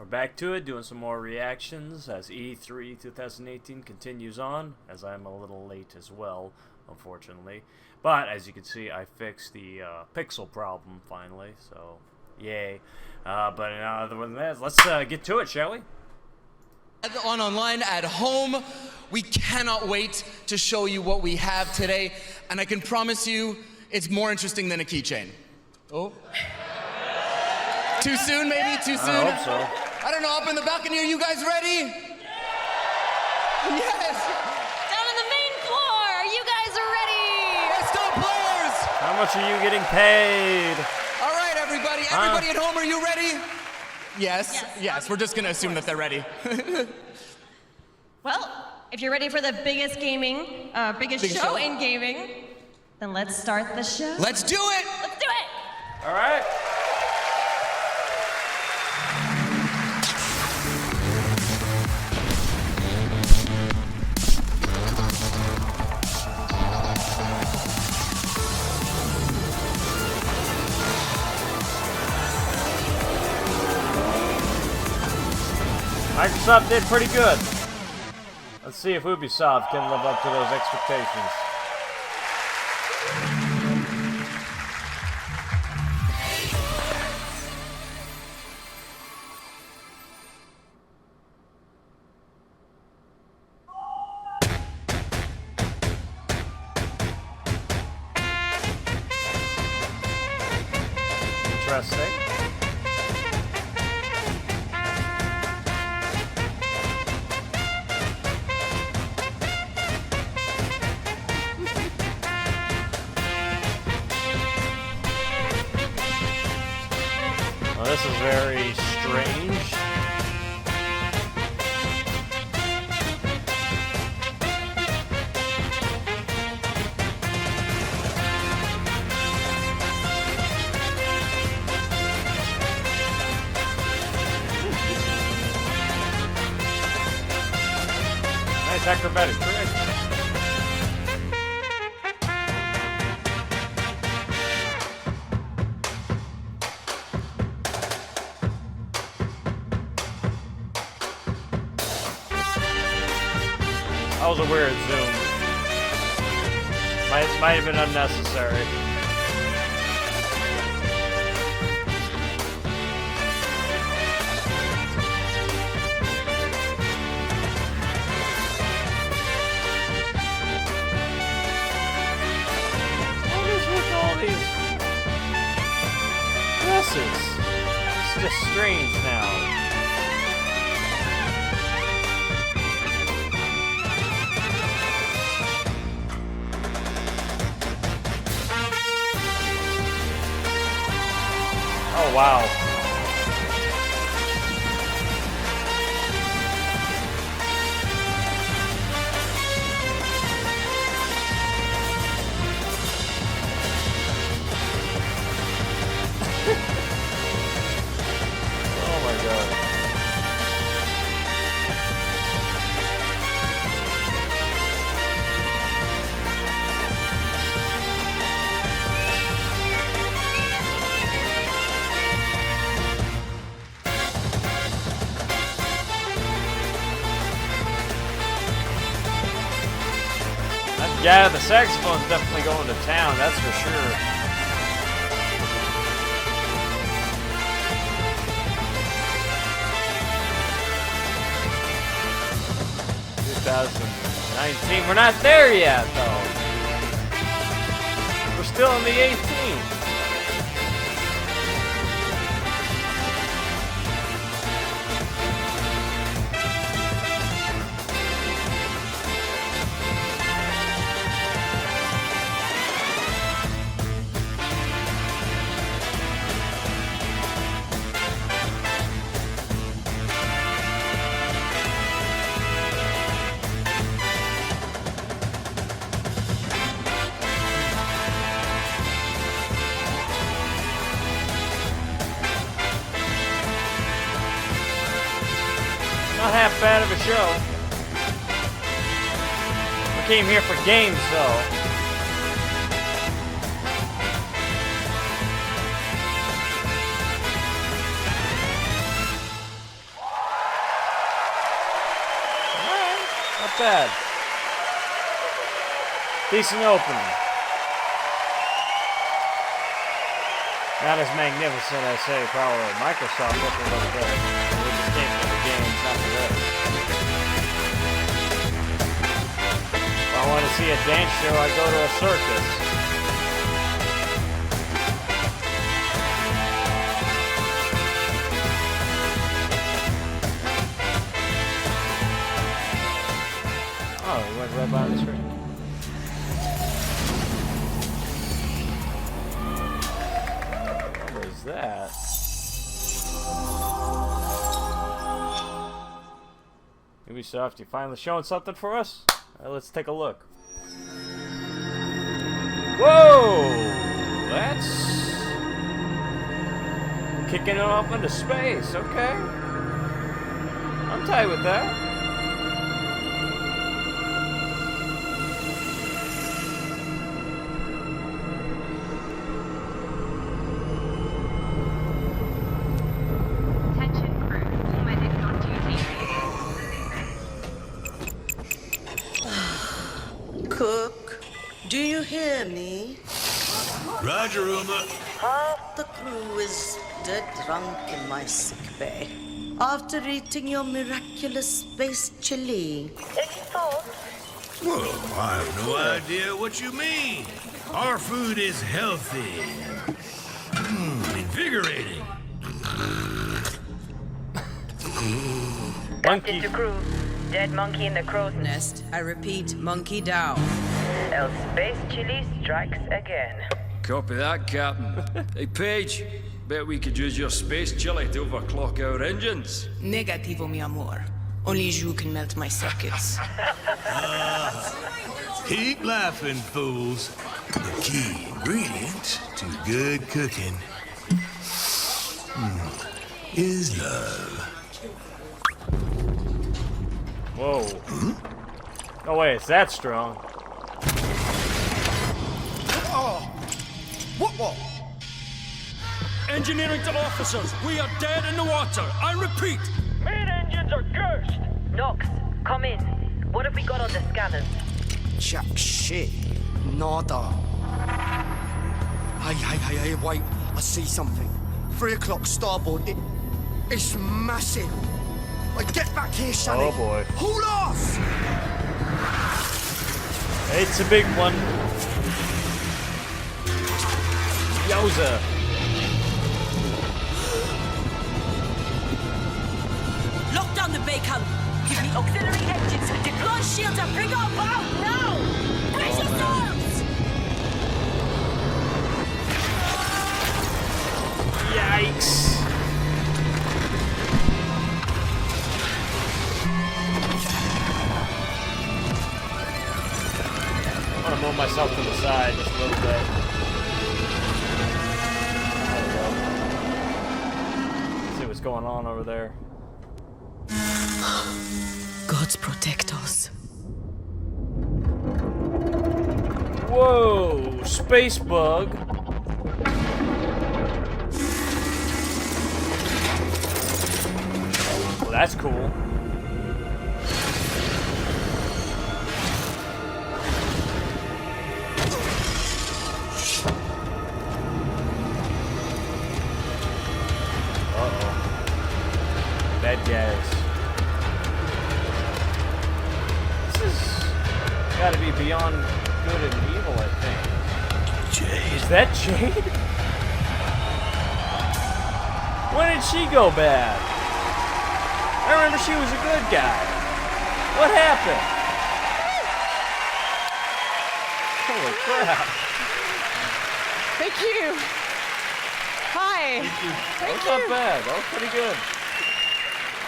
back to it, doing some more reactions as E3 2018 continues on, as I'm a little late as well, unfortunately. But, as you can see, I fixed the pixel problem finally, so yay. But other than that, let's get to it, shall we? Online at home, we cannot wait to show you what we have today, and I can promise you it's more interesting than a keychain. Oh. Too soon, maybe? Too soon? I hope so. I don't know, up in the balcony, are you guys ready? Yes! Down on the main floor, are you guys ready? Yes, top players! How much are you getting paid? All right, everybody. Everybody at home, are you ready? Yes. Yes, we're just gonna assume that they're ready. Well, if you're ready for the biggest show in gaming, then let's start the show. Let's do it! Let's do it! All right. Microsoft did pretty good. Let's see if Ubisoft can live up to those expectations. Interesting. Well, this is very strange. Nice acrobatic trick. That was a weird zoom. Might have been unnecessary. What is with all these dresses? It's just strange now. Oh, wow. Oh my God. Yeah, the saxophone's definitely going to town, that's for sure. $2019. We're not there yet, though. We're still in the 18th. Not half bad of a show. We came here for games, though. bad. Decent opening. Not as magnificent as, say, probably Microsoft looked a little bit. We just came for the games, not for this. If I want to see a dance show, I go to a circus. Oh, he went right by the screen. What was that? Ubisoft, you finally showing something for us? Let's take a look. Whoa! That's kicking it off into space, okay? I'm tight with that. Cook, do you hear me? Roger, Uma. Half the crew is dead drunk in my sick bay after eating your miraculous space chili. Any thoughts? Well, I have no idea what you mean. Our food is healthy. Invigorating. Monkey. To crew. Dead monkey in the crow's nest. I repeat, monkey down. El space chili strikes again. Copy that, Captain. Hey, Paige, bet we could use your space chili to overclock our engines. Negativo, mi amor. Only you can melt my circuits. Keep laughing, fools. The key ingredient to good cooking is love. Whoa. No way, it's that strong. What? Engineering to officers, we are dead in the water. I repeat. Main engines are cursed. Nox, come in. What have we got on the scanners? Jack shit. Nada. Hey, wait. I see something. 3 o'clock starboard. It's massive. Like, get back here, Shani. Oh boy. Hold off! It's a big one. Yowza. Lock down the bacon. Give me auxiliary engines. Deploy shields and bring up out now. Brace yourselves. Yikes. I'm gonna move myself to the side just a little bit. See what's going on over there. Gods protect us. Whoa, space bug. Well, that's cool. Bad guys. This is gotta be beyond good and evil, I think. Jade. Is that Jade? When did she go bad? I remember she was a good guy. What happened? Holy crap. Thank you. Hi. That was not bad. That was pretty good.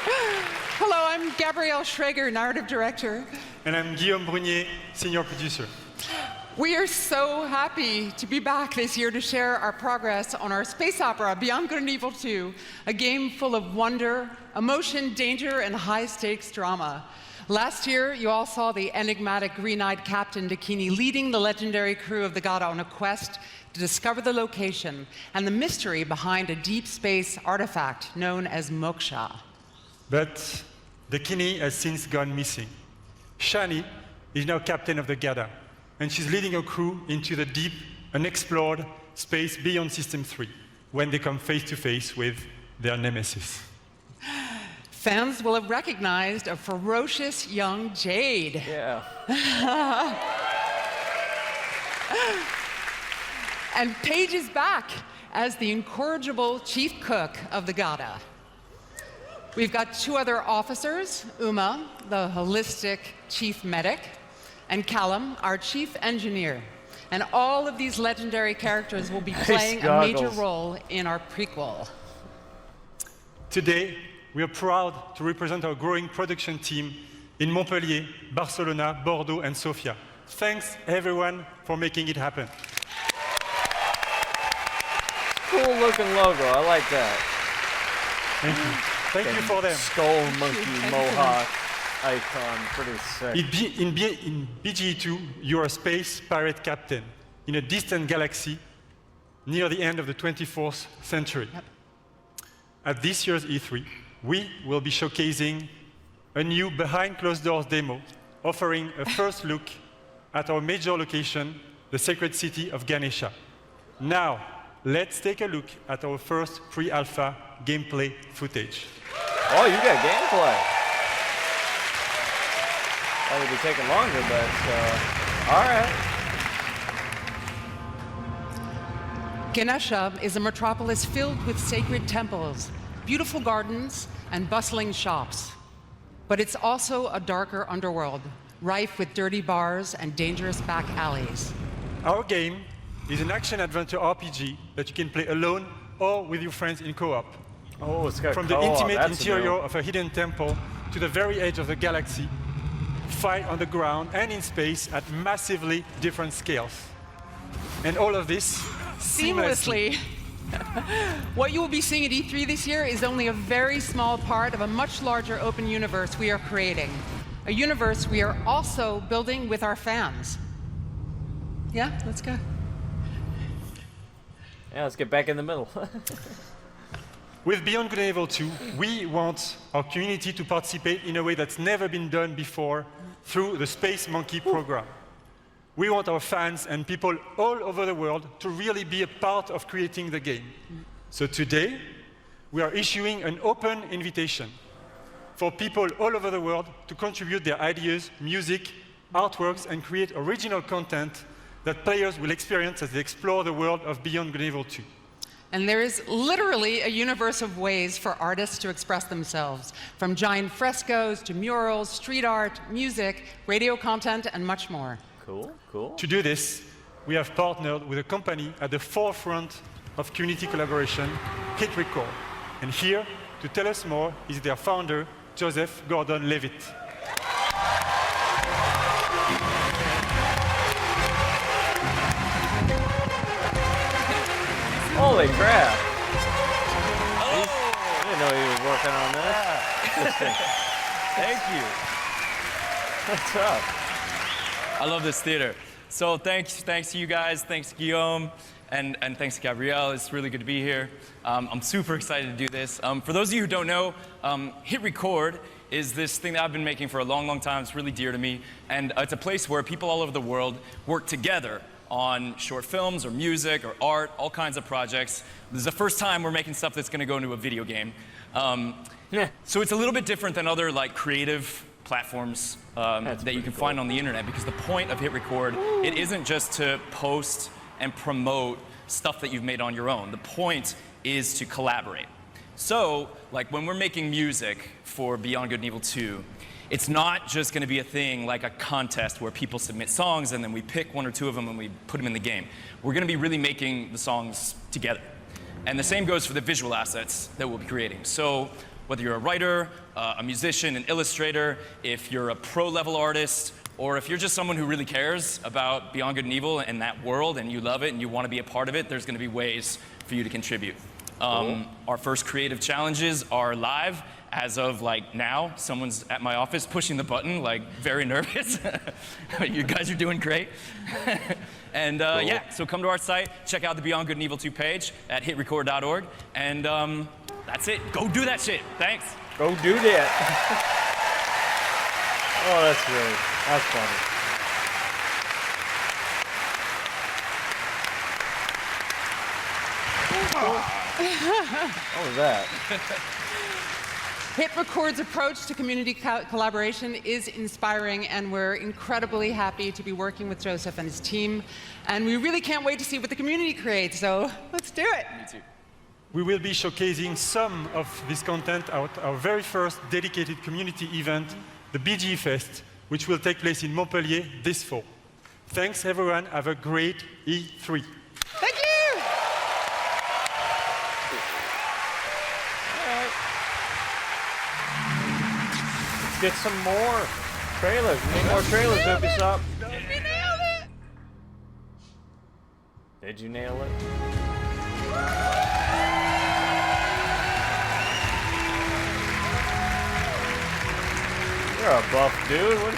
Hello, I'm Gabrielle Schrager, narrative director. And I'm Guillaume Brunier, senior producer. We are so happy to be back this year to share our progress on our space opera, Beyond Good and Evil 2, a game full of wonder, emotion, danger, and high-stakes drama. Last year, you all saw the enigmatic green-eyed Captain Dakini leading the legendary crew of the God on a quest to discover the location and the mystery behind a deep space artifact known as Moksha. But Dakini has since gone missing. Shani is now captain of the Gada, and she's leading her crew into the deep, unexplored space beyond System 3, when they come face to face with their nemesis. Fans will have recognized a ferocious young Jade. Yeah. And Paige is back as the incorrigible chief cook of the Gada. We've got two other officers, Uma, the holistic chief medic, and Callum, our chief engineer. And all of these legendary characters will be playing a major role in our prequel. Today, we are proud to represent our growing production team in Montpellier, Barcelona, Bordeaux, and Sofia. Thanks, everyone, for making it happen. Cool looking logo, I like that. Thank you. Thank you for them. Skull monkey mohawk icon, pretty sick. In BGE2, you're a space pirate captain in a distant galaxy near the end of the 24th century. Yep. At this year's E3, we will be showcasing a new behind closed doors demo, offering a first look at our major location, the sacred city of Ganesha. Now, let's take a look at our first pre-alpha gameplay footage. Oh, you got gameplay. That would be taking longer, but all right. Ganesha is a metropolis filled with sacred temples, beautiful gardens, and bustling shops. But it's also a darker underworld, rife with dirty bars and dangerous back alleys. Our game is an action-adventure RPG that you can play alone or with your friends in co-op. Oh, it's got From the intimate interior of a hidden temple to the very edge of the galaxy, fight on the ground and in space at massively different scales. And all of this seamlessly. What you will be seeing at E3 this year is only a very small part of a much larger open universe we are creating. A universe we are also building with our fans. Yeah, let's go. Yeah, let's get back in the middle. With Beyond Good and Evil 2, we want our community to participate in a way that's never been done before through the Space Monkey program. We want our fans and people all over the world to really be a part of creating the game. So today, we are issuing an open invitation for people all over the world to contribute their ideas, music, artworks, and create original content that players will experience as they explore the world of Beyond Good and Evil 2. And there is literally a universe of ways for artists to express themselves, from giant frescoes to murals, street art, music, radio content, and much more. Cool, cool. To do this, we have partnered with a company at the forefront of community collaboration, Hit Record. And here, to tell us more, is their founder, Joseph Gordon-Levitt. Holy crap! I didn't know he was working on this. Thank you. What's up? I love this theater. So thanks to you guys, thanks Guillaume, and thanks to Gabrielle. It's really good to be here. I'm super excited to do this. For those of you who don't know, Hit Record is this thing that I've been making for a long, long time. It's really dear to me, and it's a place where people all over the world work together on short films or music or art, all kinds of projects. This is the first time we're making stuff that's going to go into a video game. So it's a little bit different than other like creative platforms that you can find on the internet, because the point of Hit Record, it isn't just to post and promote stuff that you've made on your own. The point is to collaborate. So, like when we're making music for Beyond Good and Evil 2, it's not just going to be a thing like a contest where people submit songs and then we pick one or two of them and we put them in the game. We're going to be really making the songs together. And the same goes for the visual assets that we'll be creating. So whether you're a writer, a musician, an illustrator, if you're a pro-level artist, or if you're just someone who really cares about Beyond Good and Evil and that world and you love it and you want to be a part of it, there's going to be ways for you to contribute. Our first creative challenges are live. As of like now, someone's at my office pushing the button, like very nervous. You guys are doing great. And yeah, so come to our site, check out the Beyond Good and Evil 2 page at hitrecord.org, and that's it. Go do that shit. Thanks. Go do that. Oh, that's great. That's funny. What was that? Hit Record's approach to community collaboration is inspiring, and we're incredibly happy to be working with Joseph and his team. And we really can't wait to see what the community creates, so let's do it. Me too. We will be showcasing some of this content at our very first dedicated community event, the BG Fest, which will take place in Montpellier this fall. Thanks, everyone. Have a great E3. Thank you! Let's get some more trailers. We need more trailers, Ubisoft. We nailed it! Did you nail it? You're a buff dude.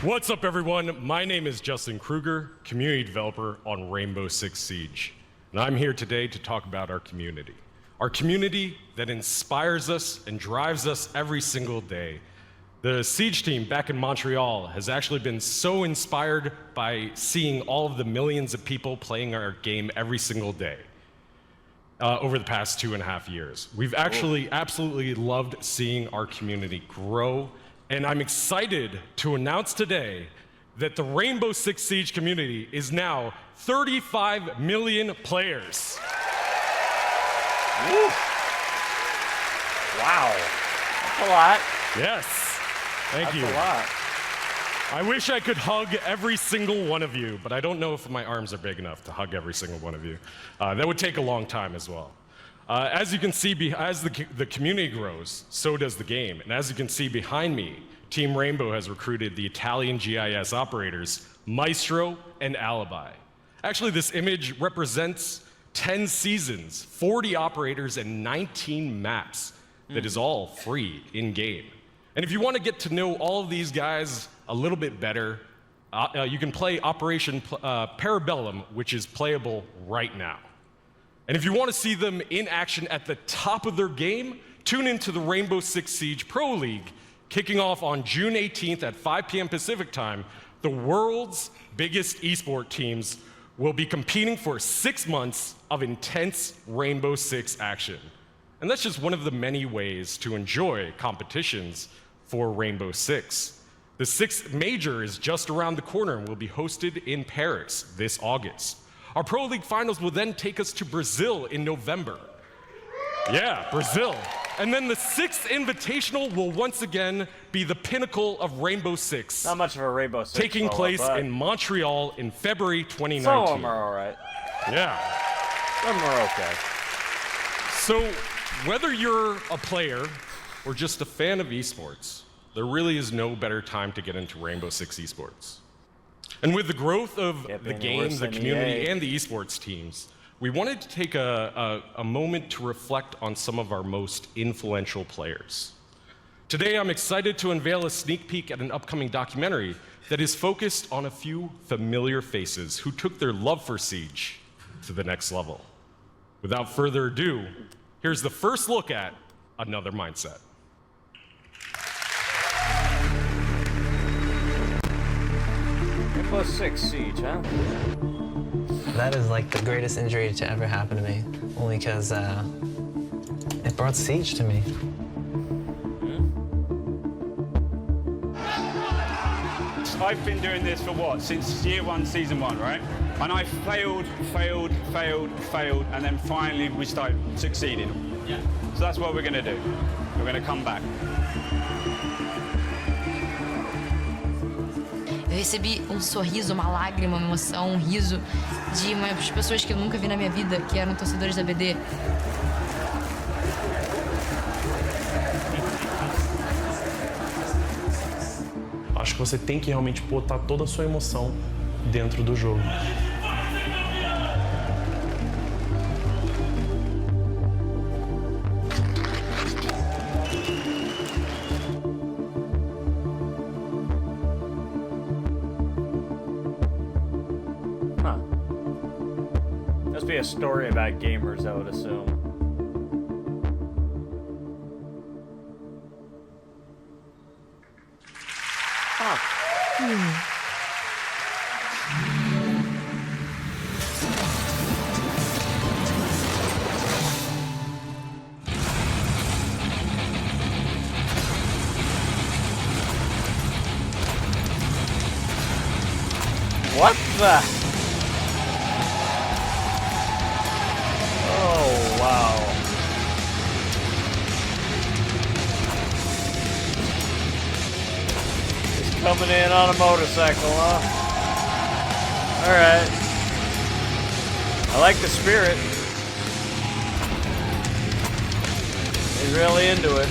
What's up, everyone? My name is Justin Kruger, community developer on Rainbow Six Siege. And I'm here today to talk about our community. Our community that inspires us and drives us every single day. The Siege team back in Montreal has actually been so inspired by seeing all of the millions of people playing our game every single day over the past 2.5 years. We've actually absolutely loved seeing our community grow. And I'm excited to announce today that the Rainbow Six Siege community is now 35 million players. Woo. Wow. That's a lot. Yes. Thank you. That's a lot. I wish I could hug every single one of you, but I don't know if my arms are big enough to hug every single one of you. That would take a long time as well. As you can see, as the community grows, so does the game. And as you can see behind me, Team Rainbow has recruited the Italian GIS operators, Maestro and Alibi. Actually, this image represents 10 seasons, 40 operators, and 19 maps that is all free in-game. And if you want to get to know all of these guys a little bit better, you can play Operation Parabellum, which is playable right now. And if you want to see them in action at the top of their game, tune into the Rainbow Six Siege Pro League, kicking off on June 18th at 5 p.m. Pacific time. The world's biggest esport teams will be competing for 6 months of intense Rainbow Six action. And that's just one of the many ways to enjoy competitions for Rainbow Six. The 6th major is just around the corner and will be hosted in Paris this August. Our Pro League finals will then take us to Brazil in November. Yeah, Brazil. And then the 6th Invitational will once again be the pinnacle of Rainbow Six. Not much of a Rainbow Six. Taking place in Montreal in February 2019. Some of them are all right. Yeah. Some of them are okay. So, whether you're a player or just a fan of esports, there really is no better time to get into Rainbow Six esports. And with the growth of the game, the community, and the esports teams, we wanted to take a moment to reflect on some of our most influential players. Today, I'm excited to unveil a sneak peek at an upcoming documentary that is focused on a few familiar faces who took their love for Siege to the next level. Without further ado, here's the first look at Another Mindset. Rainbow Six Siege, huh? That is like the greatest injury to ever happen to me, only because it brought Siege to me. I've been doing this for what? Since year one, season one, right? And I failed, and then finally we started succeeding. Yeah. So that's what we're going to do. We're going to come back. Eu recebi sorriso, uma lágrima, uma emoção, riso de umas pessoas que eu nunca vi na minha vida, que eram torcedores da BD. Acho que você tem que realmente botar toda a sua emoção dentro do jogo. Must be a story about gamers, I would assume. Huh. What the? Oh, wow. He's coming in on a motorcycle, huh? Alright. I like the spirit. He's really into it.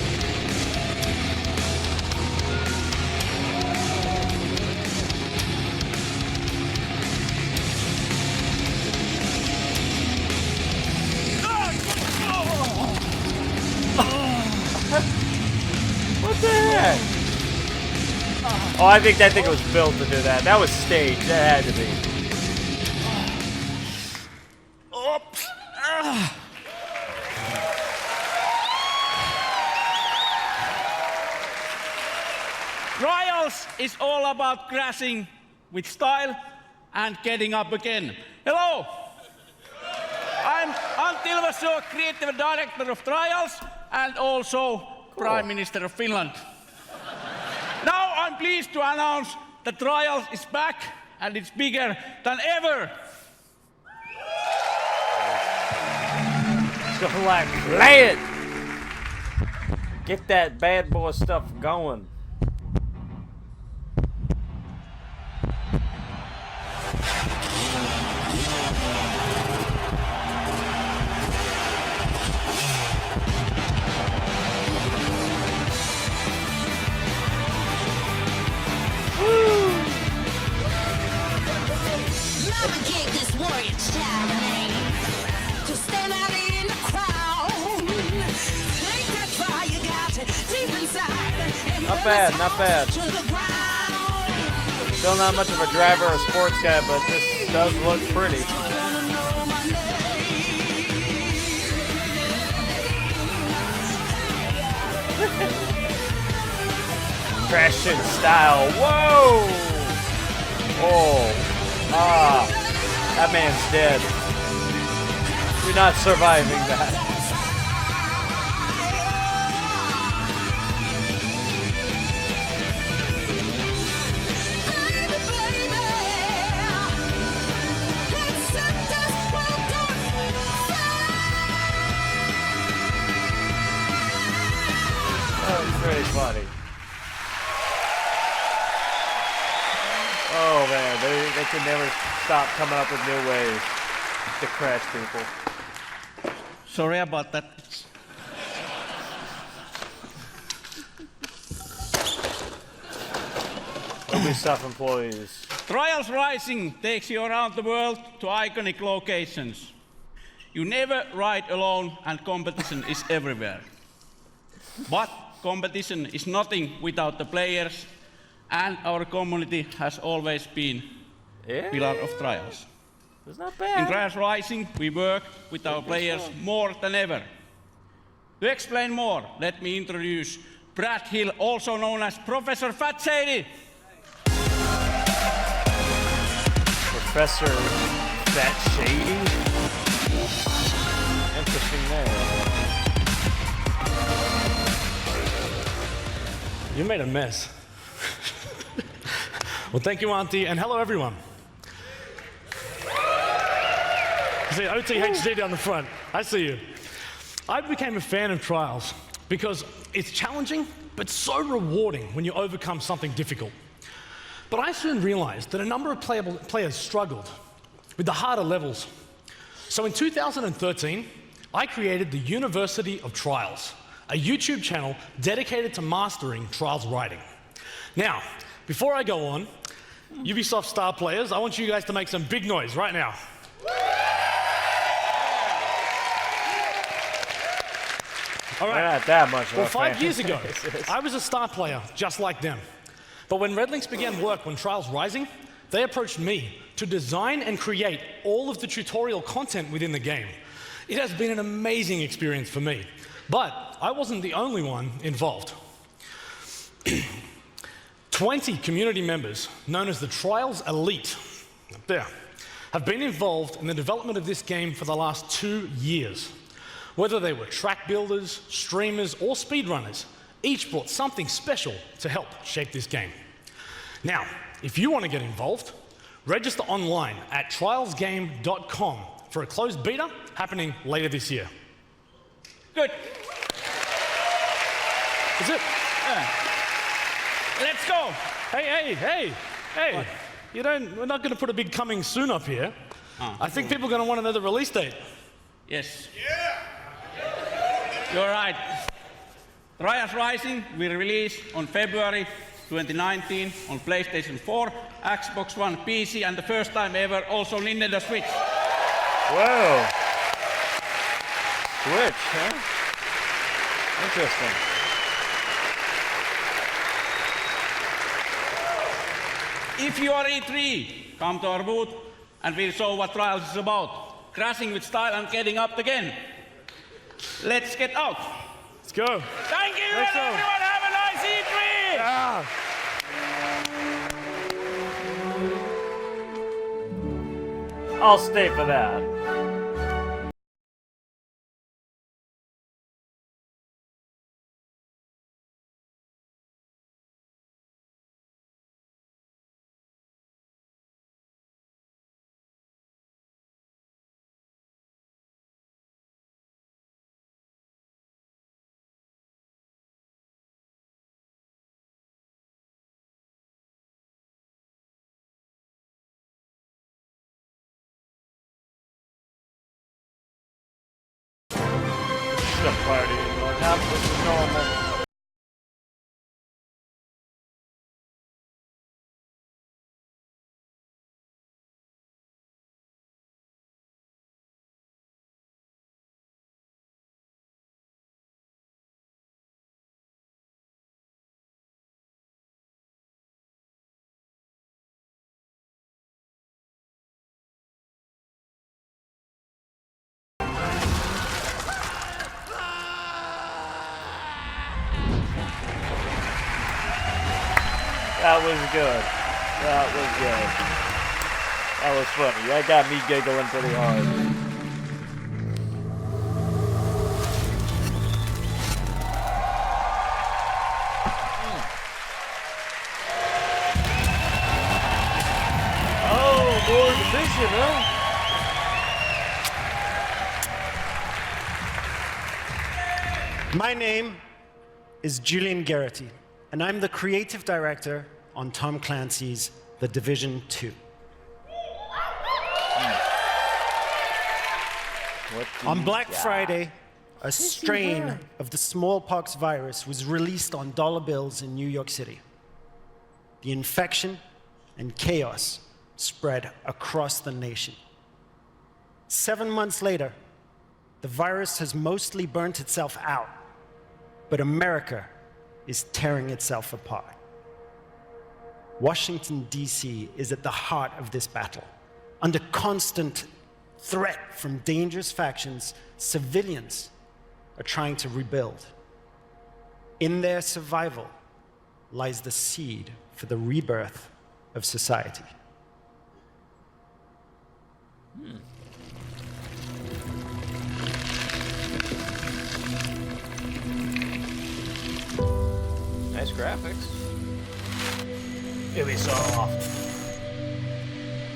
What the heck? Oh, I think that thing was built to do that. That was staged. That had to be. Oops. Trials is all about crashing with style and getting up again. Hello! I'm Antti Ilvasjo, Creative Director of Trials and also Prime Minister of Finland. Now I'm pleased to announce that Trials is back and it's bigger than ever. So like, play it! Get that bad boy stuff going. Not bad, not bad. Still not much of a driver or sports guy, but this does look pretty. Crashing style. Whoa! Oh. Ah. That man's dead. You're not surviving that. Pretty funny. Oh man, they can never stop coming up with new ways to crash people. Sorry about that. Ubisoft employees. Trials Rising takes you around the world to iconic locations. You never ride alone and competition is everywhere. But competition is nothing without the players, and our community has always been a pillar of Trials. It's not bad. In Trials Rising, we work with our players more than ever. To explain more, let me introduce Brad Hill, also known as Professor Fat Shady. Professor Fat Shady? Interesting name. You made a mess. Well, thank you, Auntie, and hello, everyone. I see OTHD down the front. I see you. I became a fan of Trials because it's challenging, but so rewarding when you overcome something difficult. But I soon realized that a number of players struggled with the harder levels. So in 2013, I created the University of Trials, a YouTube channel dedicated to mastering Trials writing. Now, before I go on, Ubisoft star players, I want you guys to make some big noise right now. All right. Not that much. Well, 5 years ago, I was a star player just like them. But when Red Links began work on Trials Rising, they approached me to design and create all of the tutorial content within the game. It has been an amazing experience for me. But I wasn't the only one involved. 20 community members, known as the Trials Elite, up there, have been involved in the development of this game for the last 2 years. Whether they were track builders, streamers, or speedrunners, each brought something special to help shape this game. Now, if you want to get involved, register online at trialsgame.com for a closed beta happening later this year. Good. That's it. Let's go. Hey. What? We're not going to put a big coming soon up here. I think people are going to want to know the release date. Yes. Yeah. You're right. Trials Rising will release on February 2019 on PlayStation 4, Xbox One, PC, and the first time ever also Nintendo Switch. Whoa. Switch, huh? Interesting. If you are E3, come to our booth and we'll show what Trials is about. Crashing with style and getting up again. Let's get out. Let's go. Thank you, and everyone have a nice E3! I'll stay for that. The party, what happened was normal. That was good. That was good. That was funny. That got me giggling pretty hard. Oh, more division, huh? My name is Julian Garrity, and I'm the creative director on Tom Clancy's The Division 2. On Black Friday, a strain of the smallpox virus was released on dollar bills in New York City. The infection and chaos spread across the nation. 7 months later, the virus has mostly burnt itself out, but America is tearing itself apart. Washington, D.C. is at the heart of this battle. Under constant threat from dangerous factions, civilians are trying to rebuild. In their survival lies the seed for the rebirth of society. Nice graphics. Ubisoft.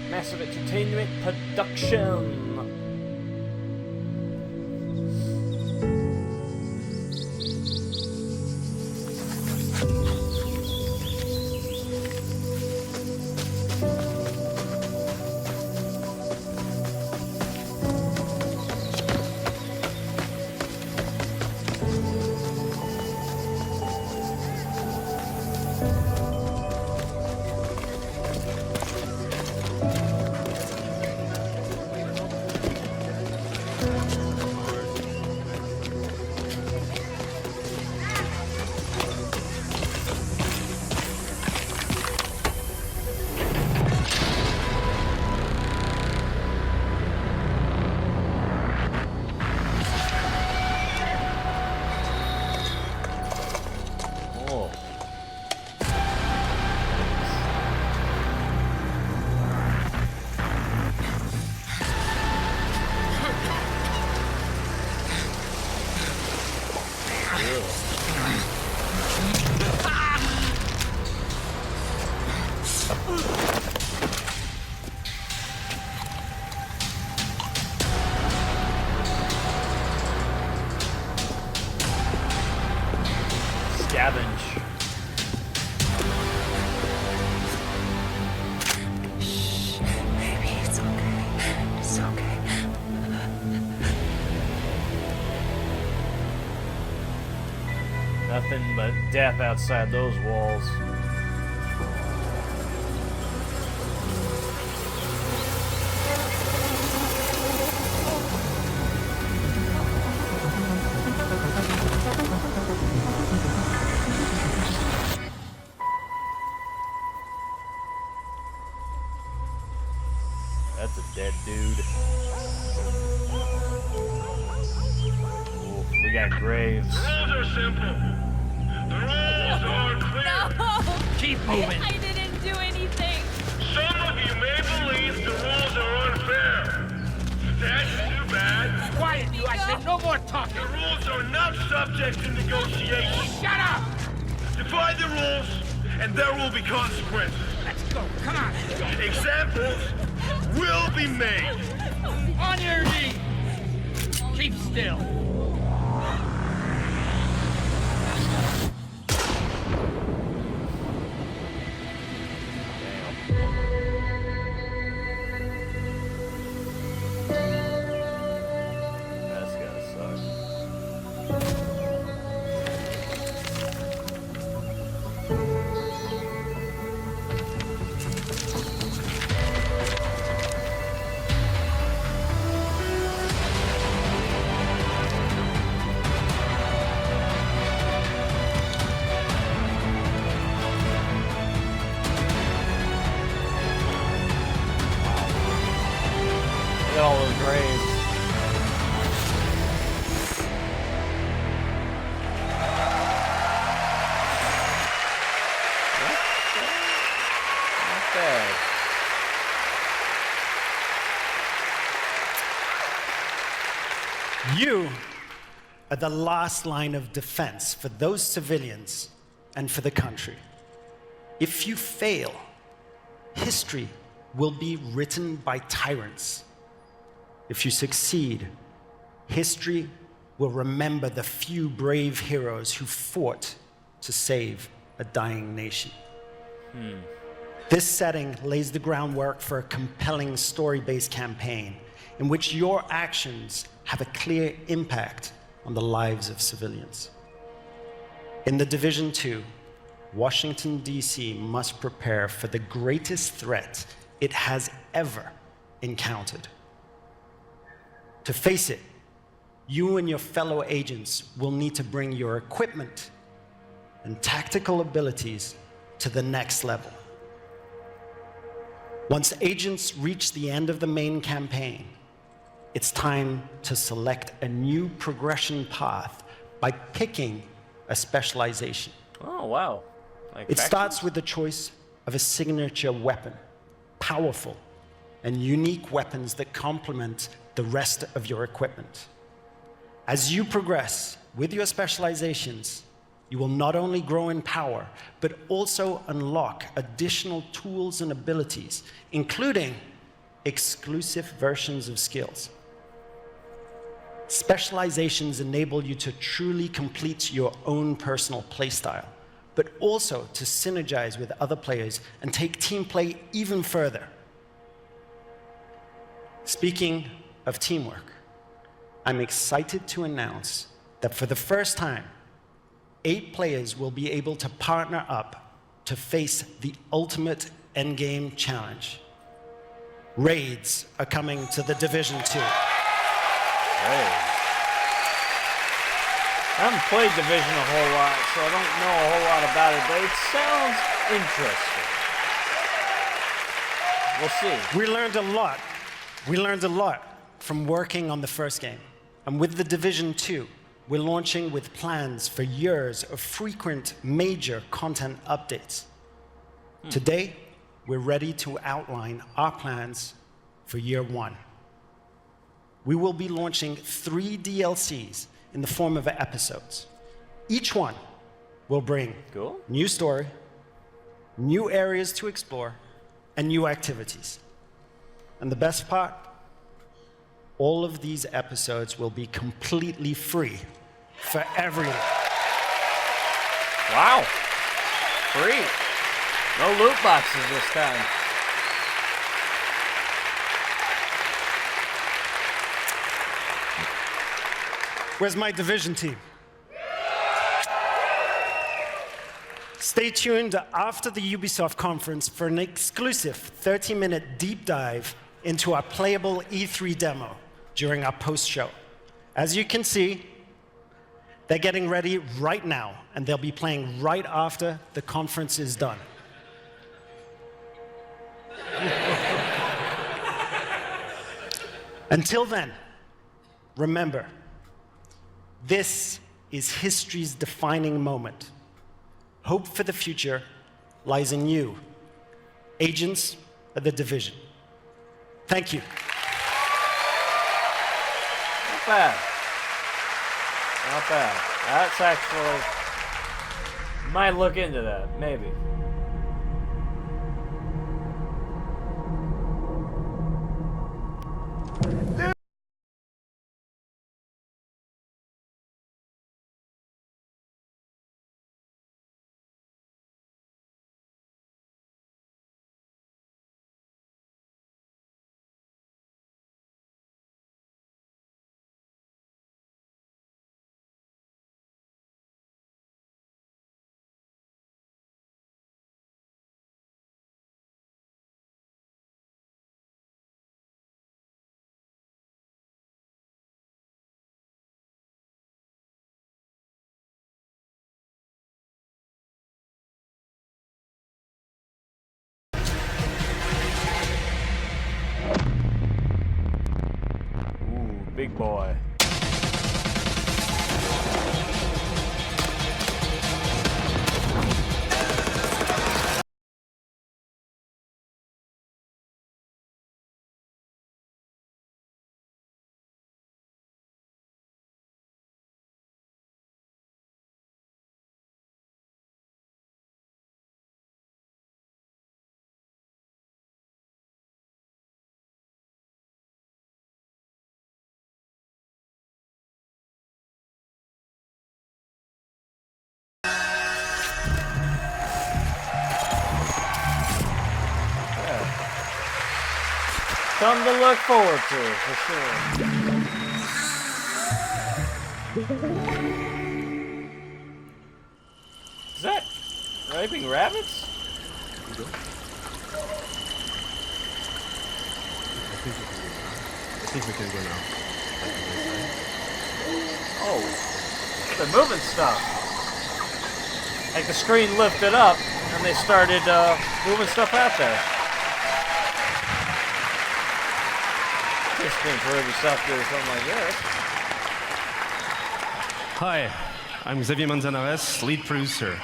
Massive entertainment production. Scavenge. Baby, it's okay. It's okay. Nothing but death outside those walls. That's a dead dude. Ooh, we got graves. The rules are simple. The rules are clear. No! Keep moving. I didn't do anything. Some of you may believe the rules are unfair. That's too bad. Quiet, you. I said no more talking. The rules are not subject to negotiation. Shut up! Defy the rules, and there will be consequences. Let's go. Come on. Examples will be made. On your knees. Keep still. That's gotta suck. Look at all those graves. Not bad. You are the last line of defense for those civilians and for the country. If you fail, history will be written by tyrants. If you succeed, history will remember the few brave heroes who fought to save a dying nation. This setting lays the groundwork for a compelling story-based campaign in which your actions have a clear impact on the lives of civilians. In The Division 2, Washington, D.C. must prepare for the greatest threat it has ever encountered. To face it, you and your fellow agents will need to bring your equipment and tactical abilities to the next level. Once agents reach the end of the main campaign, it's time to select a new progression path by picking a specialization. Oh, wow. Like It factions? starts with the choice of a signature weapon, powerful and unique weapons that complement the rest of your equipment. As you progress with your specializations, you will not only grow in power, but also unlock additional tools and abilities, including exclusive versions of skills. Specializations enable you to truly complete your own personal playstyle, but also to synergize with other players and take team play even further. Speaking of teamwork, I'm excited to announce that for the first time, 8 players will be able to partner up to face the ultimate endgame challenge. Raids are coming to The Division 2. Hey. I haven't played Division a whole lot, so I don't know a whole lot about it, but it sounds interesting. We'll see. We learned a lot. We learned a lot from working on the first game. And with The Division 2, we're launching with plans for years of frequent major content updates. Today, we're ready to outline our plans for year 1. We will be launching 3 DLCs in the form of episodes. Each one will bring new story, new areas to explore, and new activities. And the best part, all of these episodes will be completely free for everyone. Wow. Free. No loot boxes this time. Where's my division team? Stay tuned after the Ubisoft conference for an exclusive 30-minute deep dive into our playable E3 demo during our post-show. As you can see, they're getting ready right now, and they'll be playing right after the conference is done. Until then, remember, this is history's defining moment. Hope for the future lies in you, agents of the division. Thank you. Not bad. Not bad. That's actually... Might look into that, maybe. Big boy. Something to look forward to, for sure. Is that raping rabbits? I think we can go now. Oh, they're moving stuff. Like the screen lifted up and they started moving stuff out there. This game for Ubisoft or something like this. Hi, I'm Xavier Manzanares, lead producer.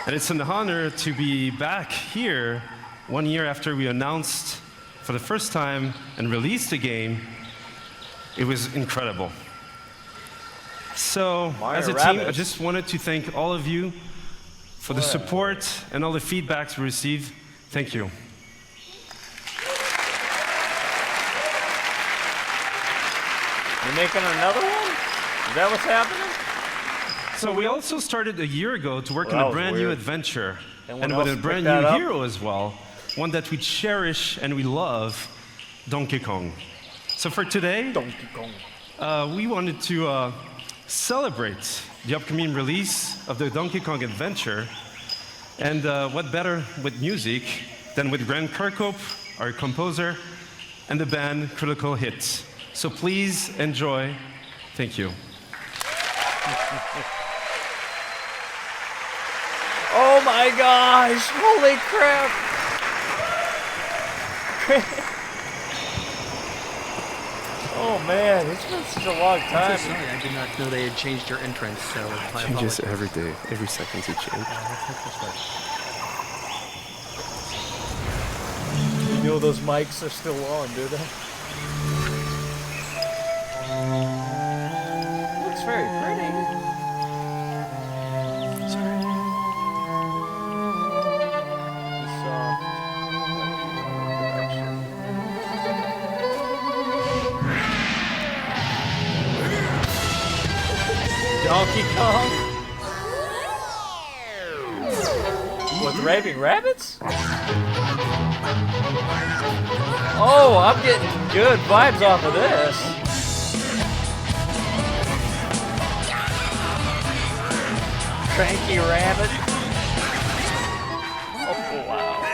And it's an honor to be back here 1 year after we announced for the first time and released the game. It was incredible. So, as a team, I just wanted to thank all of you for the support and all the feedbacks we received. Thank you. You're making another one? Is that what's happening? So we also started a year ago to work on a brand new adventure and with a brand new hero as well, one that we cherish and we love, Donkey Kong. So for today, we wanted to celebrate the upcoming release of the Donkey Kong adventure, and what better with music than with Grant Kirkhope, our composer, and the band Critical Hits. So please enjoy. Thank you. Oh my gosh! Holy crap! Oh man, it's been such a long time. I'm so sorry, I did not know they had changed your entrance, so I Changes apologize. every day, every second it changes. You know those mics are still on, do they? Looks very pretty. Kong? With raving rabbits? Oh, I'm getting good vibes off of this. Cranky rabbit. Oh, wow.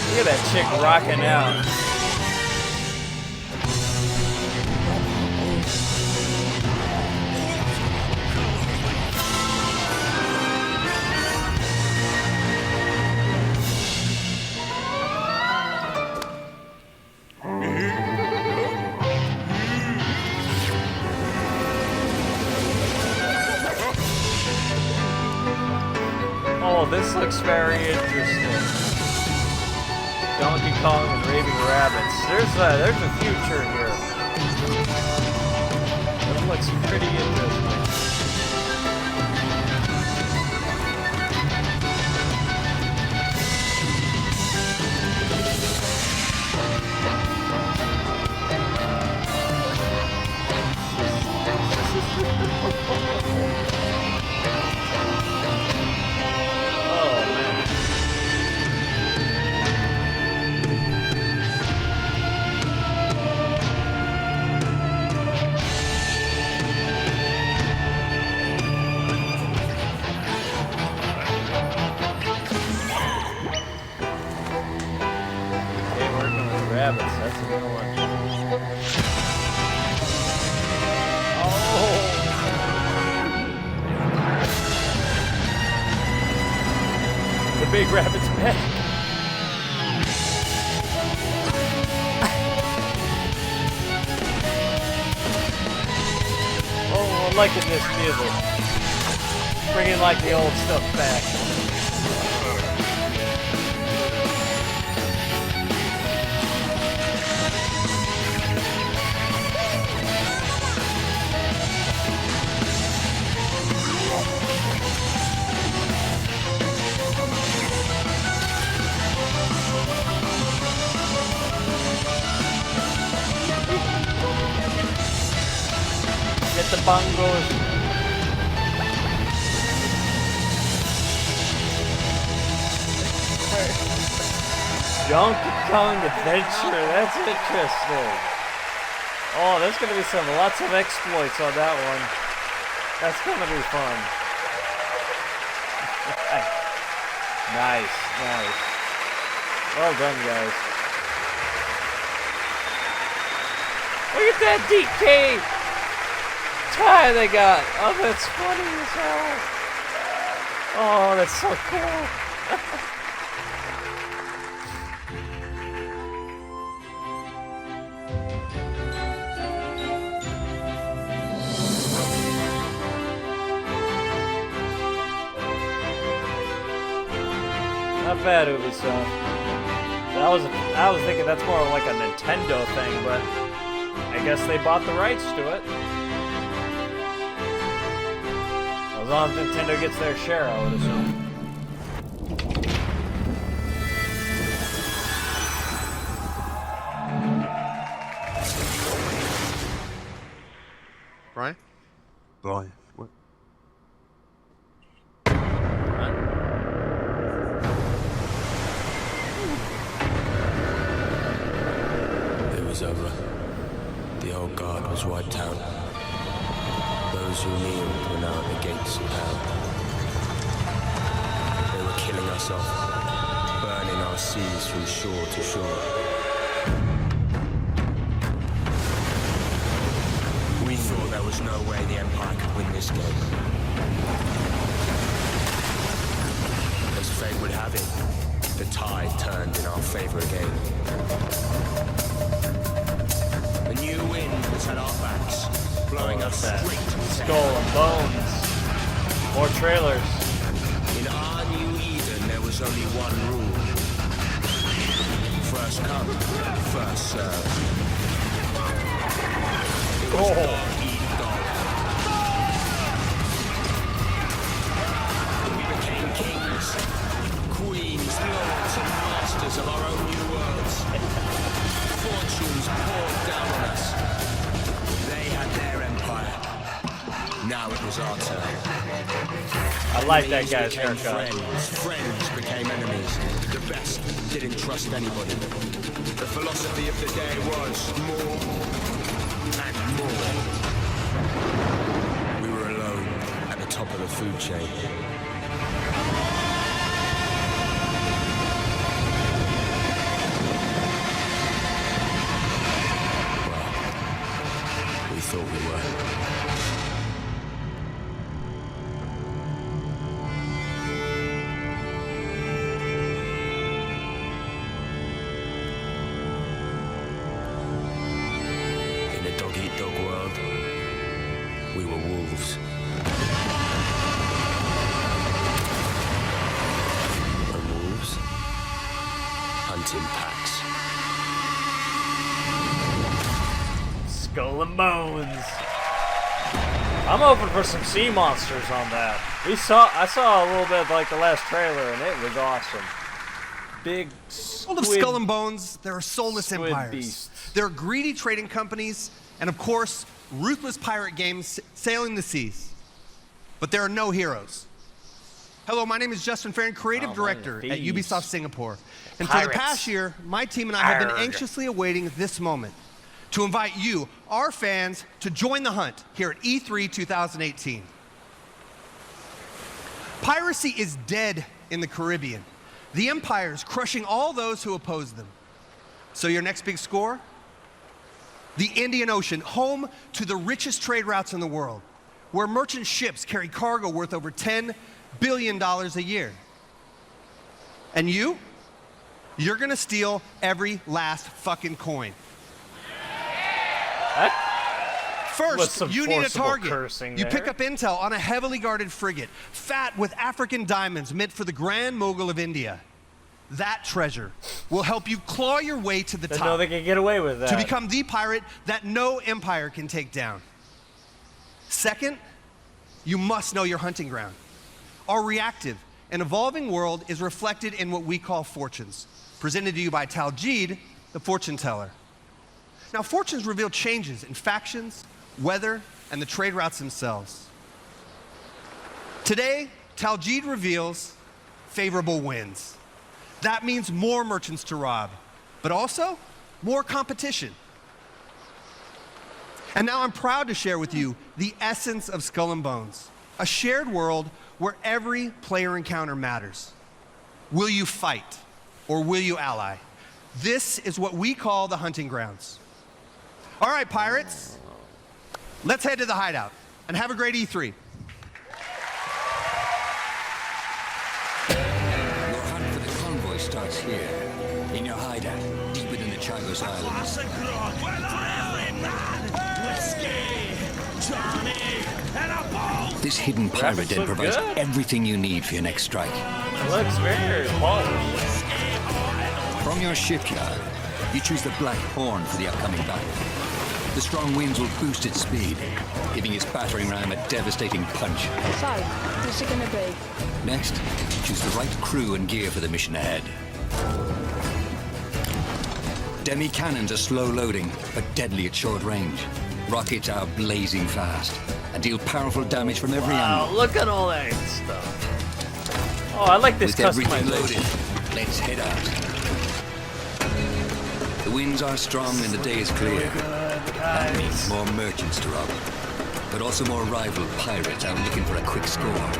Look at that chick rocking out. Oh, this looks very interesting. Donkey Kong and raving rabbits. There's a future here. That looks pretty interesting. Rabbits, that's a good one. Oh! The big rabbit's back. Oh, I'm liking this music. Bringing like the old stuff back. Get the bongos. Donkey Kong Adventure, that's interesting. Oh, there's gonna be lots of exploits on that one. That's gonna be fun. Nice, nice. Well done, guys. Look at that DK tie they got. Oh, that's funny as hell. Oh, that's so cool. Not bad, Ubisoft. I was thinking that's more like a Nintendo thing, but I guess they bought the rights to it. As long as Nintendo gets their share, I would assume. Brian? Brian, what? It was over. The old guard was wiped out. Those who kneeled were now at the gates of hell. They were killing us off, burning our seas from shore to shore. We thought there was no way the Empire could win this game. As fate would have it, the tide turned in our favor again. A new wind was at our backs, blowing us straight to Skull and Bones. More trailers. In our new Eden, there was only one rule. First come, first serve. It was dog eat dog. We became kings, queens, lords, and masters of our own new worlds. was poured down on us. They had their empire. Now it was our turn. I like that Enemies guy's became haircut. Friends became enemies. The best didn't trust anybody. The philosophy of the day was more and more. We were alone at the top of the food chain. Well, we thought we were. Dog world, we were wolves. And wolves hunting packs. Skull and Bones. I'm hoping for some sea monsters on that. I saw a little bit of like the last trailer and it was awesome. Big World of Skull and Bones, there are soulless empires. beasts. There are greedy trading companies, and of course, ruthless pirate games sailing the seas. But there are no heroes. Hello, my name is Justin Farron, Creative Director at Ubisoft Singapore. And for the past year, my team and I have been anxiously awaiting this moment to invite you, our fans, to join the hunt here at E3 2018. Piracy is dead in the Caribbean. The Empire is crushing all those who oppose them. So your next big score? The Indian Ocean, home to the richest trade routes in the world, where merchant ships carry cargo worth over $10 billion a year. And you're gonna steal every last fucking coin. First, you need a target. You pick up intel on a heavily guarded frigate, fat with African diamonds meant for the Grand Mogul of India. That treasure will help you claw your way to the top. Know they can get away with that. To become the pirate that no empire can take down. Second, you must know your hunting ground. Our reactive and evolving world is reflected in what we call fortunes, presented to you by Taljid, the fortune teller. Now, fortunes reveal changes in factions, weather, and the trade routes themselves. Today, Taljid reveals favorable winds. That means more merchants to rob, but also more competition. And now I'm proud to share with you the essence of Skull and Bones, a shared world where every player encounter matters. Will you fight or will you ally? This is what we call the hunting grounds. All right, pirates, let's head to the hideout and have a great E3. Starts here, in your hideout, deep within the Chagos Islands. This hidden pirate den provides everything you need for your next strike. It looks very polished. From your shipyard, you choose the Black Horn for the upcoming battle. The strong winds will boost its speed, giving its battering ram a devastating punch. So, what's it gonna be? Next, choose the right crew and gear for the mission ahead. Demi cannons are slow loading, but deadly at short range. Rockets are blazing fast and deal powerful damage from every angle. Look at all that stuff. Oh, I like this With everything customization. loaded, let's head out. The winds are strong and the day is clear. That means more merchants to rob, but also more rival pirates out looking for a quick score.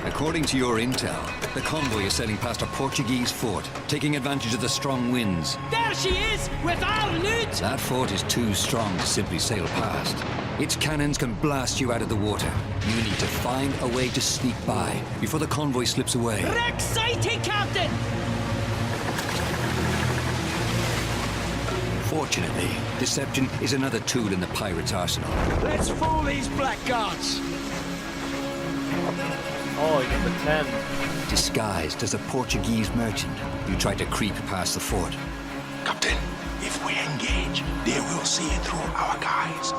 According to your intel, the convoy is sailing past a Portuguese fort, taking advantage of the strong winds. There she is, with our loot! That fort is too strong to simply sail past. Its cannons can blast you out of the water. You need to find a way to sneak by before the convoy slips away. Wreck sighting, Captain! Fortunately, deception is another tool in the pirates' arsenal. Let's fool these blackguards! Oh, number 10. Disguised as a Portuguese merchant, you try to creep past the fort. Captain, if we engage, they will see it through our guys.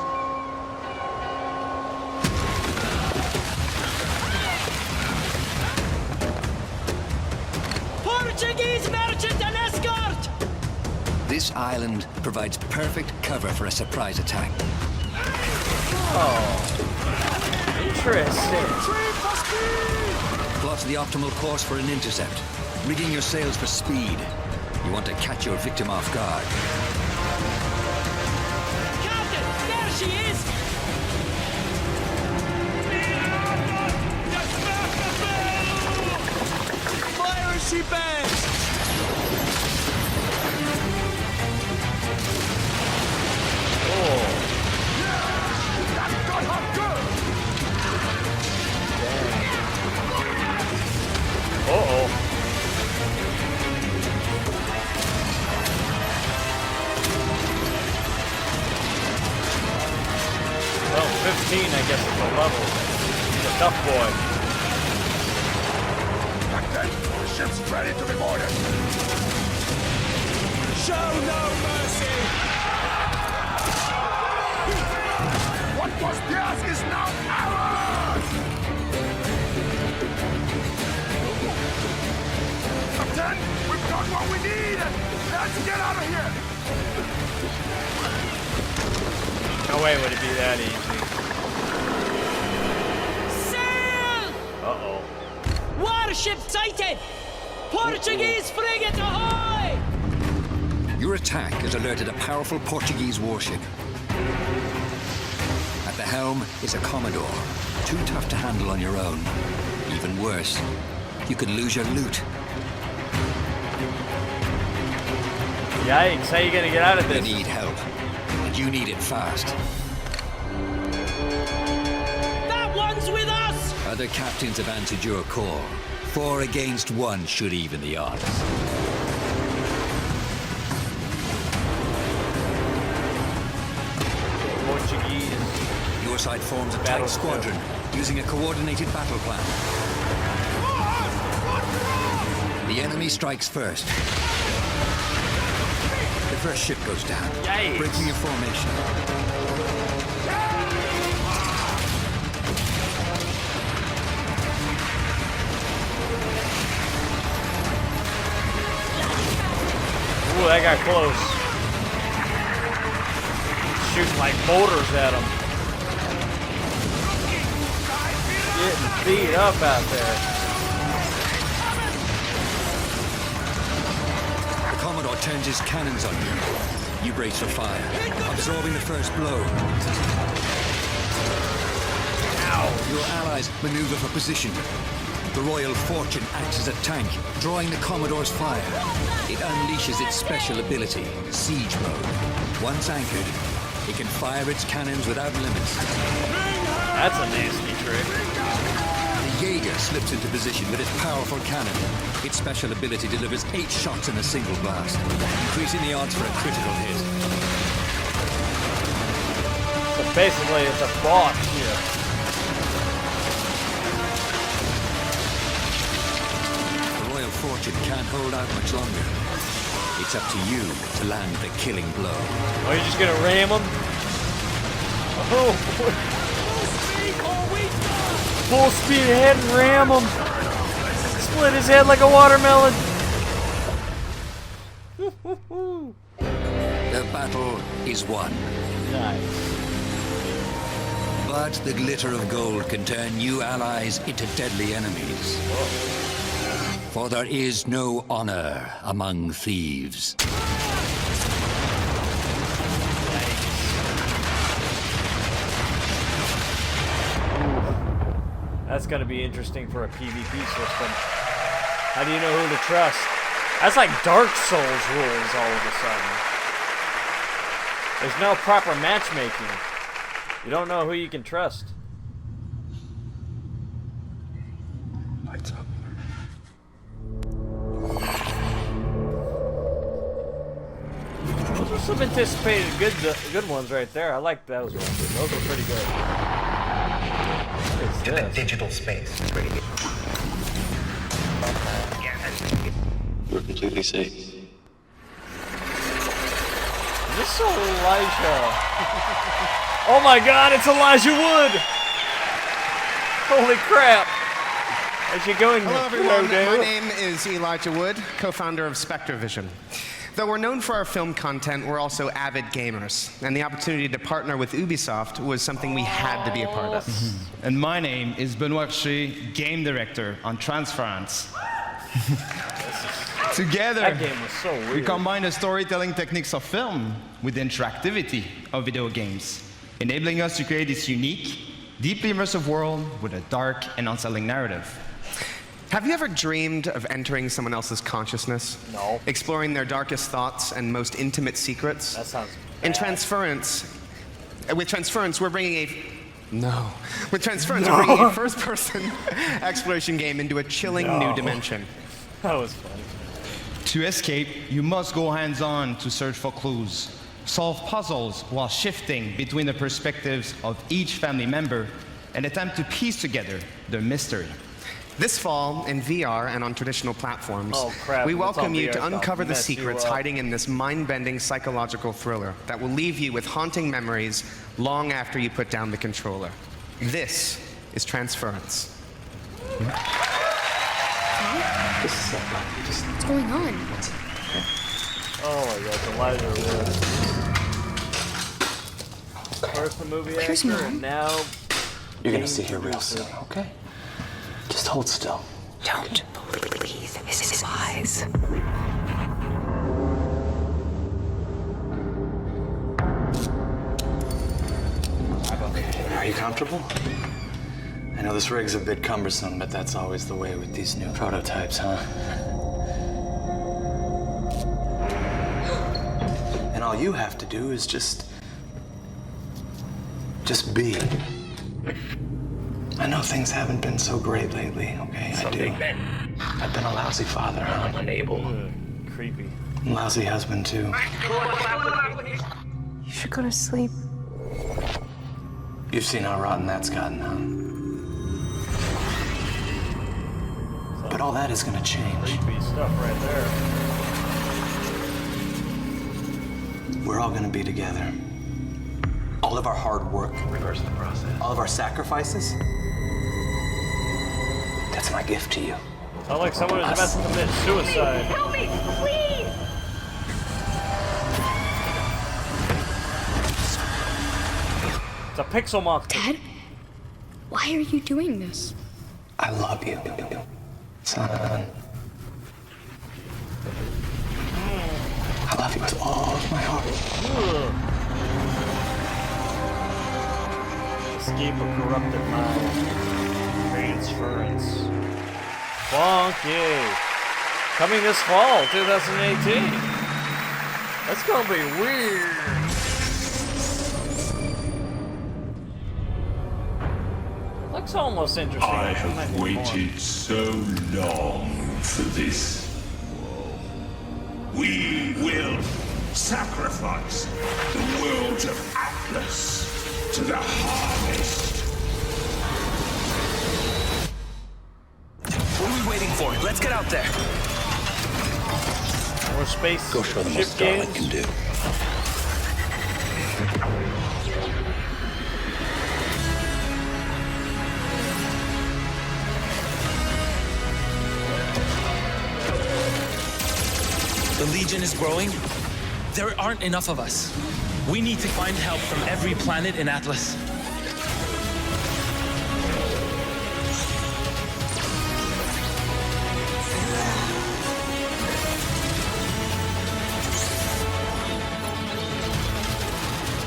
Portuguese merchant and escort! This island provides perfect cover for a surprise attack. Oh, interesting. Plot the optimal course for an intercept. Rigging your sails for speed. You want to catch your victim off guard. Captain, there she is! Fire as she bends! Uh-oh. Well, 15, I guess, is the level. He's a tough boy. Captain, the ship's ready to be boarded. Show no mercy! What was theirs is now ours! Captain, we've got what we need! Let's get out of here! No way would it be that easy. Sail! Uh-oh. Warship sighted! Portuguese frigate ahoy! Your attack has alerted a powerful Portuguese warship. At the helm is a Commodore, too tough to handle on your own. Even worse, you could lose your loot. Yikes, how are you gonna get out of this? You need help, and you need it fast. That one's with us! Other captains have answered your call. 4 against 1 should even the odds. Portuguese. Your side forms a tight squadron, using a coordinated battle plan. The enemy strikes first. The first ship goes down, breaking your formation. Ooh, that got close. Shooting like mortars at him. Getting beat up out there. The Commodore turns his cannons on you. You brace for fire, absorbing the first blow. Your allies maneuver for position. The Royal Fortune acts as a tank, drawing the Commodore's fire. It unleashes its special ability, Siege Mode. Once anchored, it can fire its cannons without limits. That's a nasty trick. The Jaeger slips into position with its powerful cannon. Its special ability delivers 8 shots in a single blast, increasing the odds for a critical hit. So basically, it's a boss here. Fortune can't hold out much longer. It's up to you to land the killing blow. Oh, you're just gonna ram him? Oh! Full speed ahead and ram him! Split his head like a watermelon! The battle is won. Nice. But the glitter of gold can turn new allies into deadly enemies. Whoa. For there is no honor among thieves. That's gonna be interesting for a PvP system. How do you know who to trust? That's like Dark Souls rules all of a sudden. There's no proper matchmaking. You don't know who you can trust. Lights up. Those are some anticipated good ones right there. I like those ones. Those are pretty good. What is to this? the digital space. It's pretty good. We're completely safe. Is this Elijah? Oh my god, it's Elijah Wood! Holy crap! As you go in. Hello everyone, my name is Elijah Wood, co-founder of SpectreVision. though we're known for our film content, we're also avid gamers, and the opportunity to partner with Ubisoft was something we had to be a part of. And my name is Benoit Richer, Game Director on Transference. Together, That game was so weird. we combine the storytelling techniques of film with the interactivity of video games, enabling us to create this unique, deeply immersive world with a dark and unsettling narrative. Have you ever dreamed of entering someone else's consciousness? No. Exploring their darkest thoughts and most intimate secrets? That sounds In bad. with Transference, we're bringing With Transference, we're bringing a first-person exploration game into a chilling new dimension. That was funny. To escape, you must go hands-on to search for clues, solve puzzles while shifting between the perspectives of each family member, and attempt to piece together the mystery. This fall, in VR and on traditional platforms, Oh, crap, we what's welcome on you VR? to uncover I'll the mess you secrets up. hiding in this mind-bending psychological thriller that will leave you with haunting memories long after you put down the controller. This is Transference. What's going on? Oh my god, the lighter was. First the movie Where's actor, Mom? and now... You're gonna see her real soon, okay? Just hold still. Don't believe his lies. Okay, are you comfortable? I know this rig's a bit cumbersome, but that's always the way with these new prototypes, huh? And all you have to do is just be. I know things haven't been so great lately, okay? I do. I've been a lousy father, huh? Unable. Creepy. Lousy husband, too. You should go to sleep. You've seen how rotten that's gotten, huh? But all that is gonna change. Creepy stuff right there. We're all gonna be together. All of our hard work. Reverse the process. All of our sacrifices. That's my gift to you. Sound like someone who's about to commit suicide. Help me, please! It's a pixel monster. Dad, why are you doing this? I love you, son. I love you with all of my heart. Escape a corrupted mind. Transference. Funky. Coming this fall, 2018. That's gonna be weird. Looks almost interesting. I have waited so long for this. We will sacrifice the world of Atlas to the harvest. What are we waiting for? Let's get out there. More space. Go show them what ship Starlight games. can do. The Legion is growing. There aren't enough of us. We need to find help from every planet in Atlas.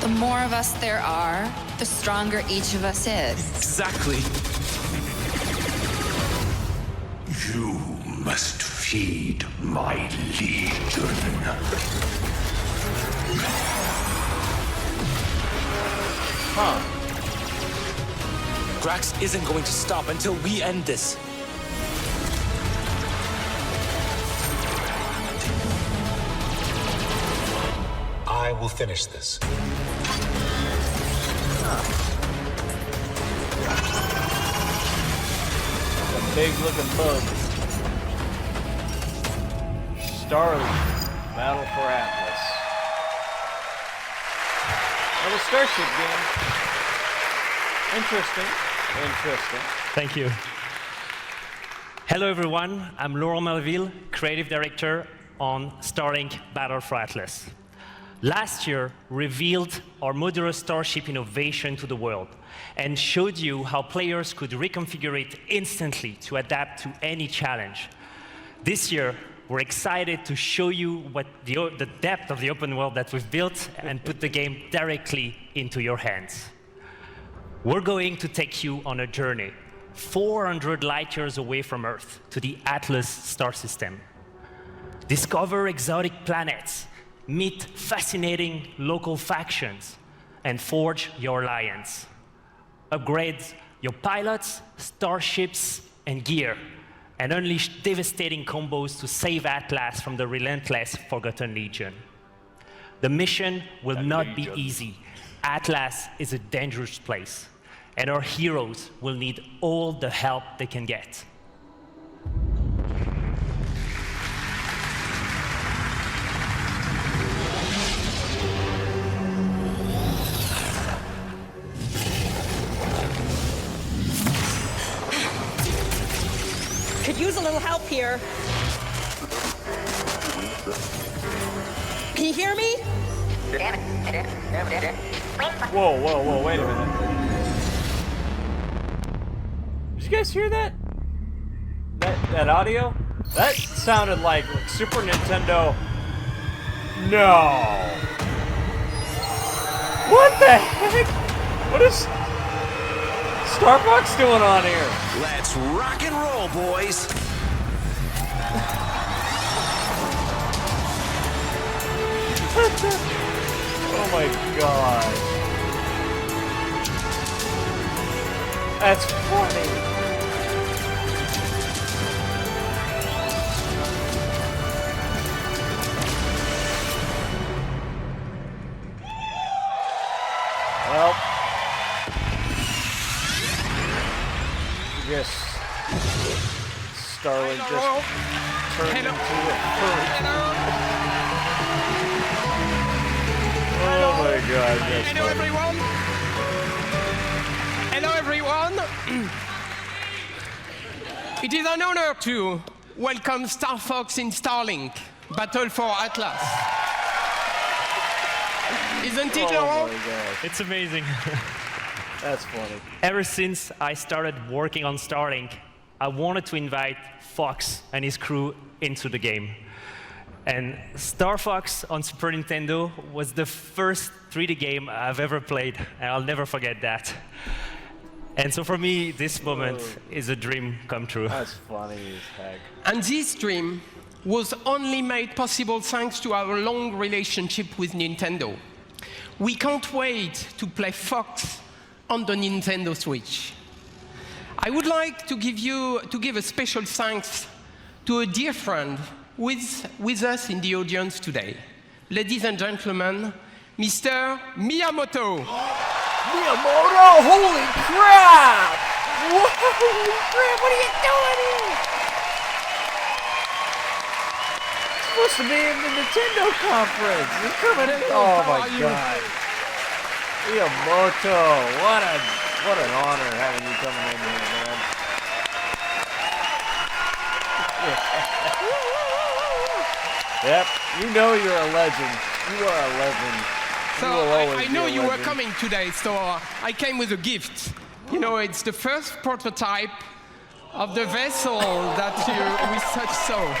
The more of us there are, the stronger each of us is. Exactly. You must feed my legion. Huh. Grax isn't going to stop until we end this. I will finish this. A big looking bug. Starlight. Battle for Atlas. Little Starship game. Interesting. Interesting. Thank you. Hello everyone, I'm Laurent Melville, Creative Director on Starlink Battle for Atlas. Last year, revealed our modular starship innovation to the world and showed you how players could reconfigure it instantly to adapt to any challenge. This year, we're excited to show you what the depth of the open world that we've built and put the game directly into your hands. We're going to take you on a journey 400 light years away from Earth to the Atlas star system. Discover exotic planets, meet fascinating local factions, and forge your alliance. Upgrade your pilots, starships, and gear, and unleash devastating combos to save Atlas from the relentless Forgotten Legion. The mission will not be easy. Atlas is a dangerous place, and our heroes will need all the help they can get. Could use a little help here. Can you hear me? Whoa, whoa, whoa, wait a minute. Did you guys hear that? That audio? That sounded like Super Nintendo. No. What the heck? What is Starbucks doing on here? Let's rock and roll, boys. Oh my god. That's funny. Well, I guess Starling just turned into a furry. Oh my god, that's Hello, funny. everyone. Hello, everyone. It is an honor to welcome Star Fox in Starlink, Battle for Atlas. Isn't it, Laurent? my god. It's amazing. That's funny. Ever since I started working on Starlink, I wanted to invite Fox and his crew into the game. And Star Fox on Super Nintendo was the first 3D game I've ever played, and I'll never forget that. And so for me, this moment is a dream come true. That's funny as heck. And this dream was only made possible thanks to our long relationship with Nintendo. We can't wait to play Fox on the Nintendo Switch. I would like to give a special thanks to a dear friend with us in the audience today. Ladies and gentlemen, Mr. Miyamoto. Miyamoto, holy crap! Holy crap, what are you doing here? Supposed to be in the Nintendo conference. You're coming in. Oh my god. Miyamoto, what an honor having you coming in here, man. Yep, you know you're a legend. You are a legend. So I know you were coming today, so I came with a gift. You know, it's the first prototype of the vessel that we such saw.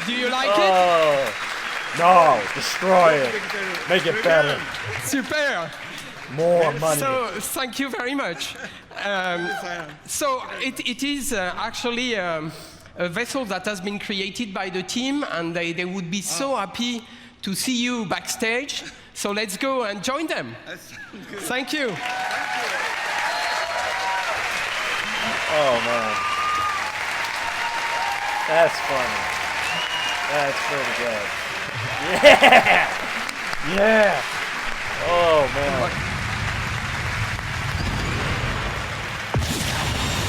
Do you like it? No, destroy it. Make it better. Super. More money. So thank you very much. So it is actually a vessel that has been created by the team, and they would be so happy to see you backstage. So let's go and join them. Thank you. Oh man, that's funny. That's pretty good. Yeah, yeah. Oh man.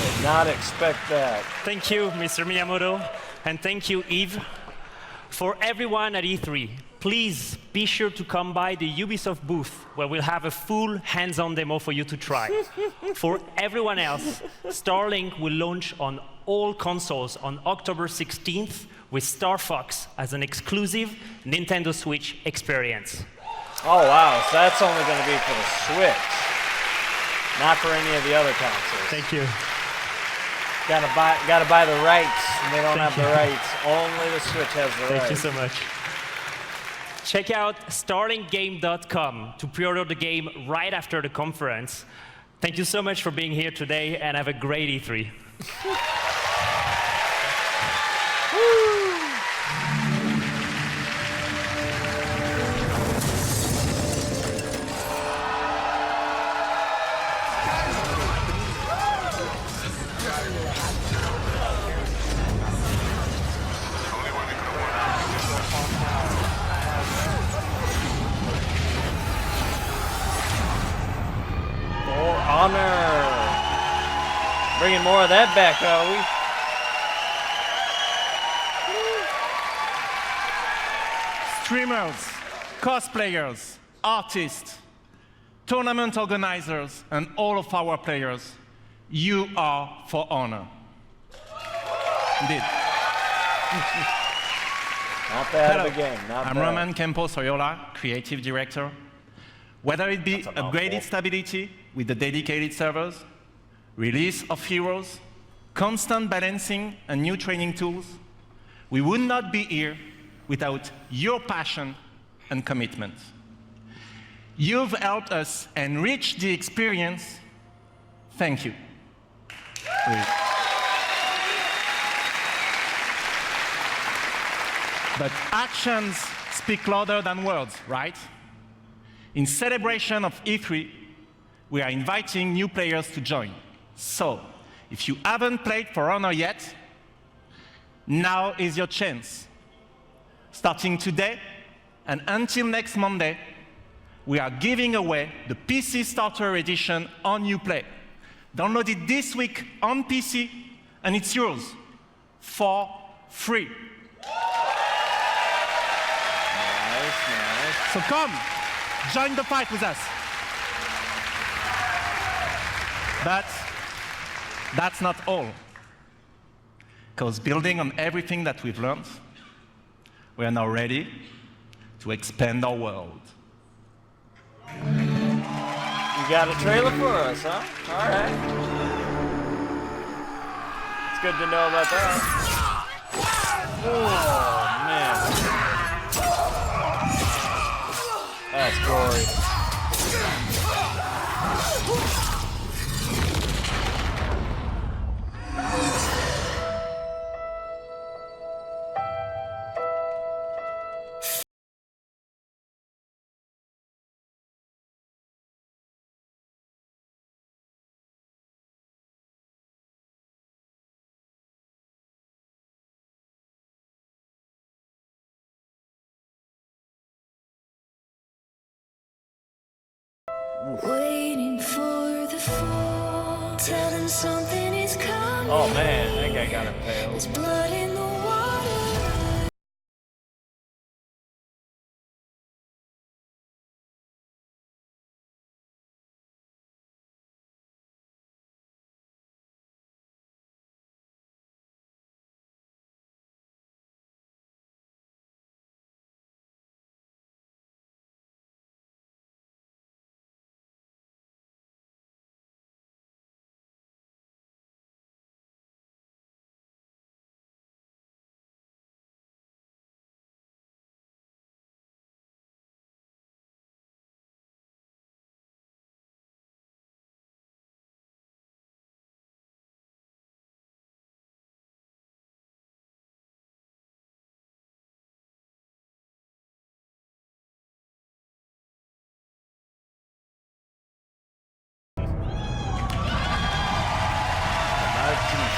Did not expect that. Thank you, Mr. Miyamoto, and thank you, Yves. For everyone at E3, please be sure to come by the Ubisoft booth, where we'll have a full hands-on demo for you to try. For everyone else, Starlink will launch on all consoles on October 16th, with Star Fox as an exclusive Nintendo Switch experience. Oh wow, so that's only going to be for the Switch, not for any of the other consoles. Thank you. Gotta buy the rights, and they don't have the rights. Only the Switch has the rights. Thank you so much. Check out starlinggame.com to pre-order the game right after the conference. Thank you so much for being here today, and have a great E3. Honor. Bringing more of that back, are we? Streamers, cosplayers, artists, tournament organizers, and all of our players, you are for honor. Indeed. Not bad Hello. of a game, not I'm bad. Roman Campos Oyola, creative director. Whether it be upgraded stability with the dedicated servers, release of heroes, constant balancing and new training tools, we would not be here without your passion and commitment. You've helped us enrich the experience. Thank you. But actions speak louder than words, right? In celebration of E3, we are inviting new players to join. So, if you haven't played For Honor yet, now is your chance. Starting today and until next Monday, we are giving away the PC Starter Edition on Uplay. Download it this week on PC, and it's yours for free. Nice. So come, join the fight with us. But that's not all. Because building on everything that we've learned, we are now ready to expand our world. You got a trailer for us, huh? All right. It's good to know about that. Oh, man. That's gory. Waiting for the fall. Tell them something is coming. Oh man, that guy got impaled. There's blood in the water.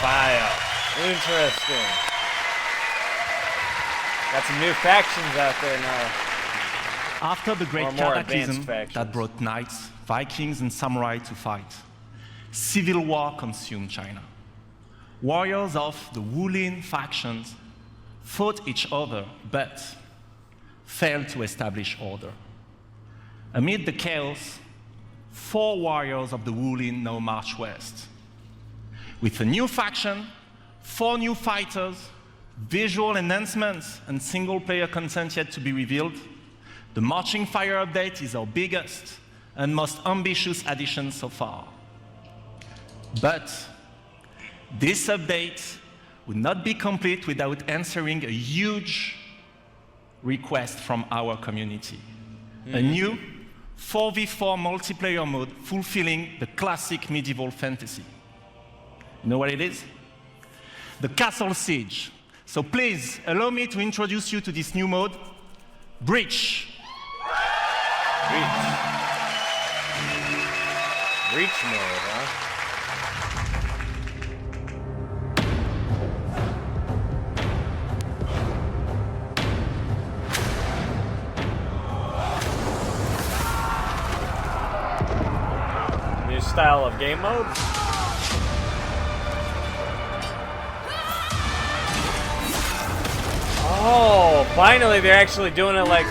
Fire. Interesting. Got some new factions out there now. After the great Or more advanced cataclysm factions. that brought knights, Vikings, and samurai to fight, civil war consumed China. Warriors of the Wulin factions fought each other, but failed to establish order. Amid the chaos, 4 warriors of the Wulin now march west. With a new faction, 4 new fighters, visual enhancements and single-player content yet to be revealed. The Marching Fire update is our biggest and most ambitious addition so far. But this update would not be complete without answering a huge request from our community. A new 4v4 multiplayer mode fulfilling the classic medieval fantasy. You know what it is? The Castle Siege. So please, allow me to introduce you to this new mode, Breach. Breach mode, huh? New style of game mode? Oh, finally they're actually doing it like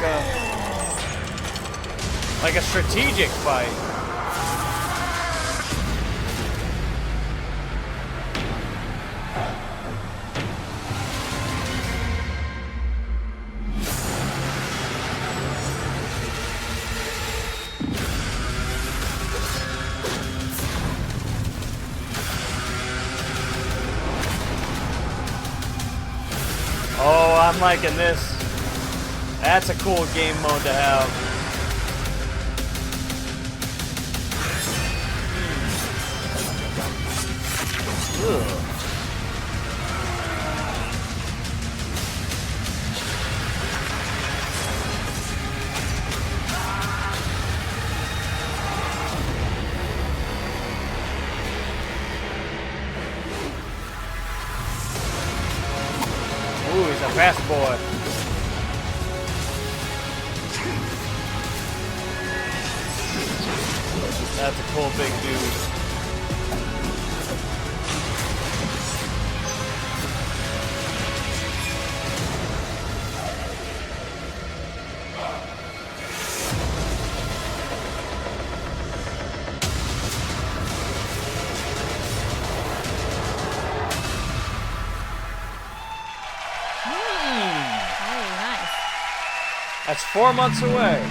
a strategic fight. Oh, I'm liking this. That's a cool game mode to have. Ugh. Ooh, he's a fast boy. That's a cool big dude. That's 4 months away.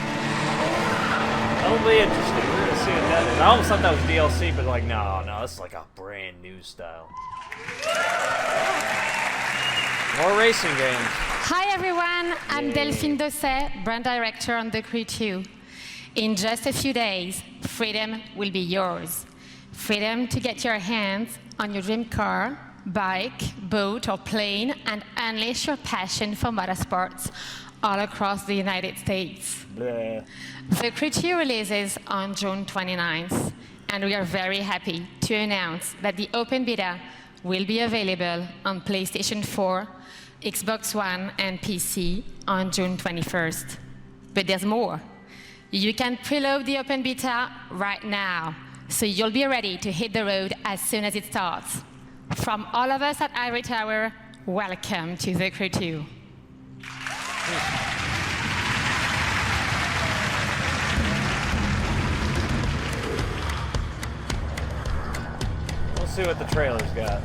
That'll be interesting. We're gonna see what that is. I almost thought that was DLC, but like, no, this is like a brand new style. More racing games. Hi everyone, I'm Delphine Dosset, brand director on The Crew 2. In just a few days, freedom will be yours. Freedom to get your hands on your dream car, bike, boat, or plane, and unleash your passion for motorsports all across the United States. Bleh. The Crew 2 releases on June 29th, and we are very happy to announce that the open beta will be available on PlayStation 4, Xbox One, and PC on June 21st. But there's more. You can preload the open beta right now, so you'll be ready to hit the road as soon as it starts. From all of us at Ivory Tower, welcome to The Crew 2. We'll see what the trailer's got.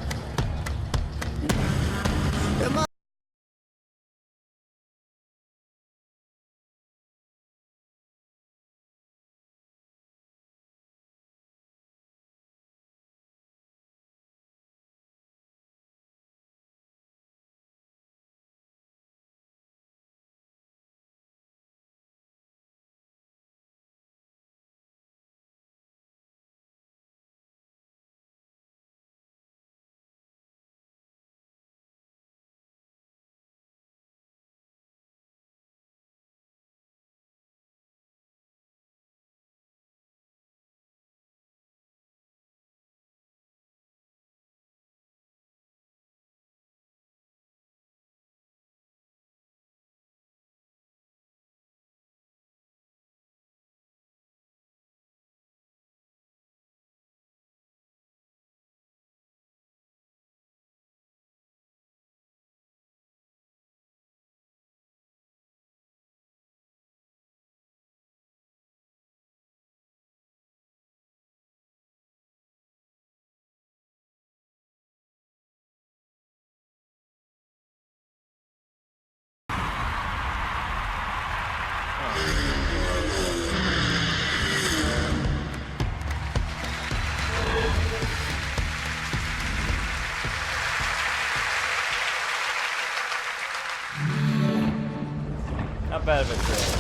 Not bad of a trailer.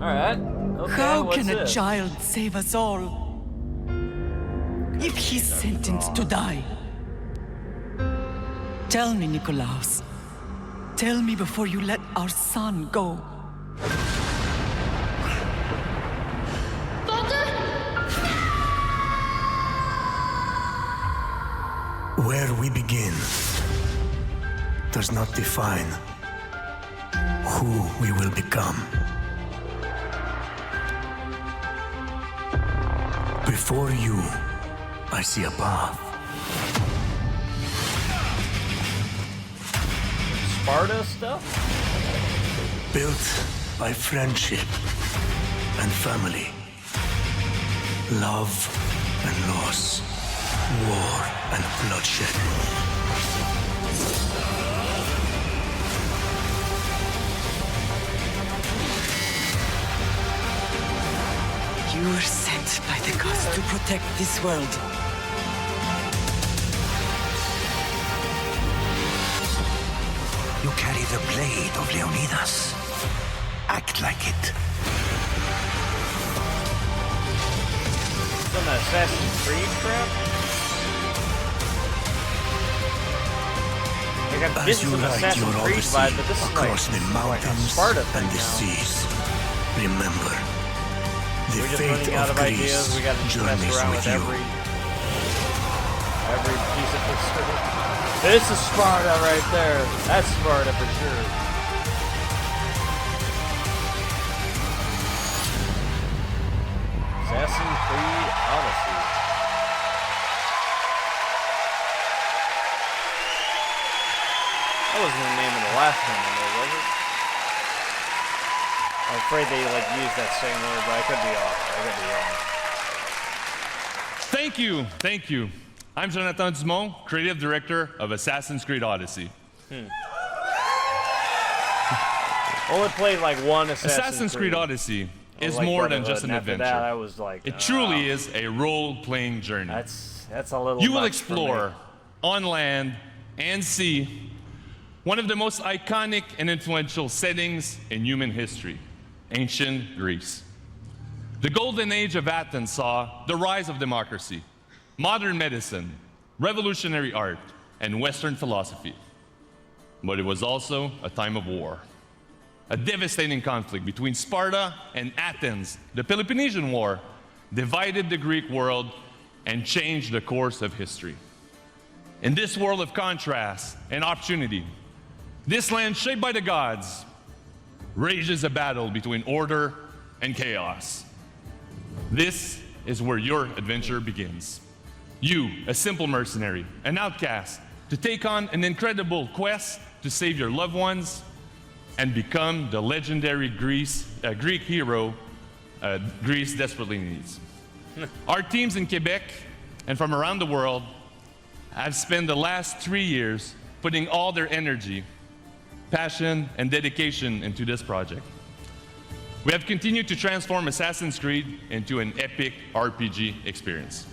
Alright. Okay, How what's can a this? child save us all? If he's sentenced to die. Tell me, Nikolaus. Tell me before you let our son go. Where we begin does not define who we will become. Before you, I see a path. Sparta stuff? Built by friendship and family. Love and loss. War and bloodshed. You were sent by the gods to protect this world. You carry the blade of Leonidas. Act like it. Some Assassin's Creed crap? Like I'm getting some Assassin's Creed vibe, but this is across the mountains Sparta and the seas. Remember, the we're just fate running out of of ideas. Greece We gotta just mess journeys around with with you. every piece of history. This is Sparta right there. That's Sparta for sure. Assassin's Creed Odyssey. That wasn't the name of the last one, though, was it? I'm afraid they used that same word, but I could be off. I could be wrong. Thank you, thank you. I'm Jonathan Dumont, creative director of Assassin's Creed Odyssey. Only played like one Assassin's Creed Odyssey is more than just an adventure. That, I was like, it truly is a role-playing journey. That's a little. You will much for me. explore on land and sea one of the most iconic and influential settings in human history, ancient Greece. The golden age of Athens saw the rise of democracy, modern medicine, revolutionary art, and Western philosophy. But it was also a time of war. A devastating conflict between Sparta and Athens, the Peloponnesian War, divided the Greek world and changed the course of history. In this world of contrast and opportunity, this land shaped by the gods rages a battle between order and chaos. This is where your adventure begins. You, a simple mercenary, an outcast, to take on an incredible quest to save your loved ones and become the legendary Greek hero Greece desperately needs. Our teams in Quebec and from around the world have spent the last 3 years putting all their energy, passion, and dedication into this project. We have continued to transform Assassin's Creed into an epic RPG experience.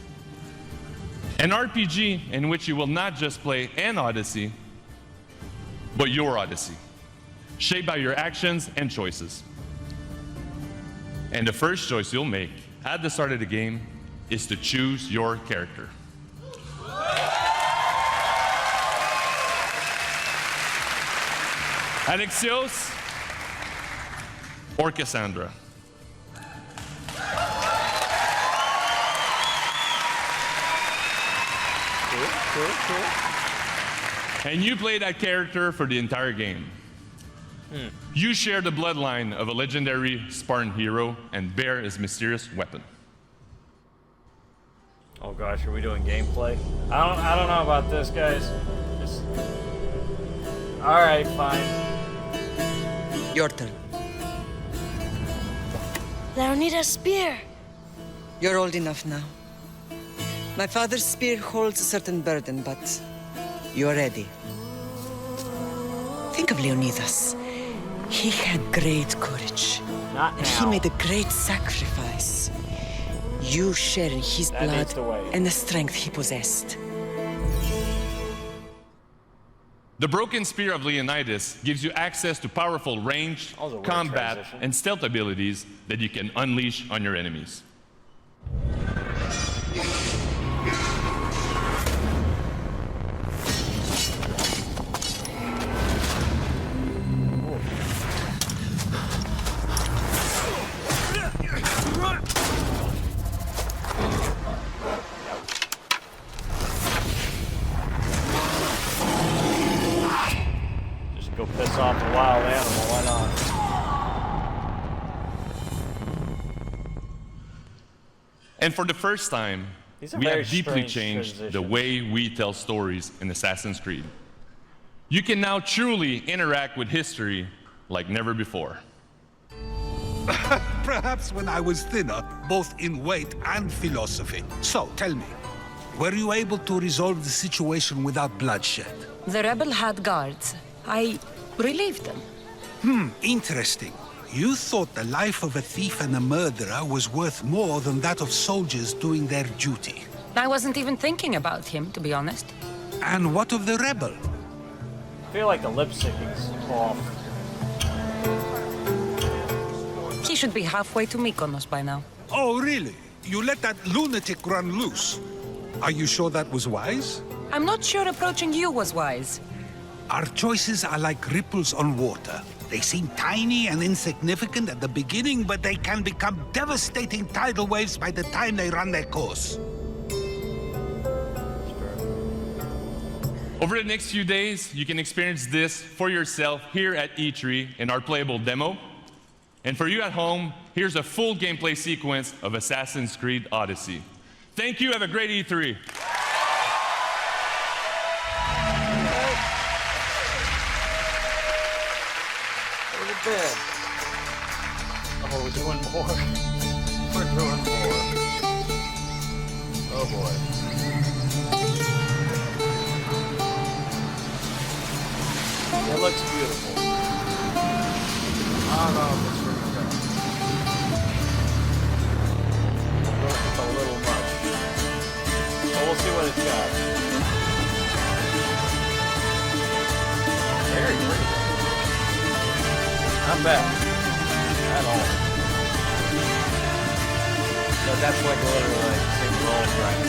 An RPG in which you will not just play an Odyssey, but your Odyssey, shaped by your actions and choices. And the first choice you'll make at the start of the game is to choose your character. Alexios or Cassandra? Cool. And you play that character for the entire game. You share the bloodline of a legendary Spartan hero and bear his mysterious weapon. Oh gosh, are we doing gameplay? I don't know about this, guys. All right, fine. Your turn. Leonidas' spear. You're old enough now. My father's spear holds a certain burden, but you're ready. Think of Leonidas. He had great courage. Not and now. he made a great sacrifice. You share in his That blood needs the way. and the strength he possessed. The Broken Spear of Leonidas gives you access to powerful range, combat, transition. and stealth abilities that you can unleash on your enemies. Just go piss off a wild animal, why not? And for the first time, These are we very have deeply strange changed the transitions. way we tell stories in Assassin's Creed. You can now truly interact with history like never before. Perhaps when I was thinner, both in weight and philosophy. So, tell me, were you able to resolve the situation without bloodshed? The rebel had guards. I relieved them. Interesting. You thought the life of a thief and a murderer was worth more than that of soldiers doing their duty. I wasn't even thinking about him, to be honest. And what of the rebel? I feel like the lip syncing's off. He should be halfway to Mykonos by now. Oh, really? You let that lunatic run loose? Are you sure that was wise? I'm not sure approaching you was wise. Our choices are like ripples on water. They seem tiny and insignificant at the beginning, but they can become devastating tidal waves by the time they run their course. Over the next few days, you can experience this for yourself here at E3 in our playable demo. And for you at home, here's a full gameplay sequence of Assassin's Creed Odyssey. Thank you, have a great E3. Oh, we're doing more. We're doing more. Oh boy. It looks beautiful. I don't know if it's really good. It's a little much. But we'll see what it's got. Very pretty. Not bad. At all. So that's like literally like same roll, right?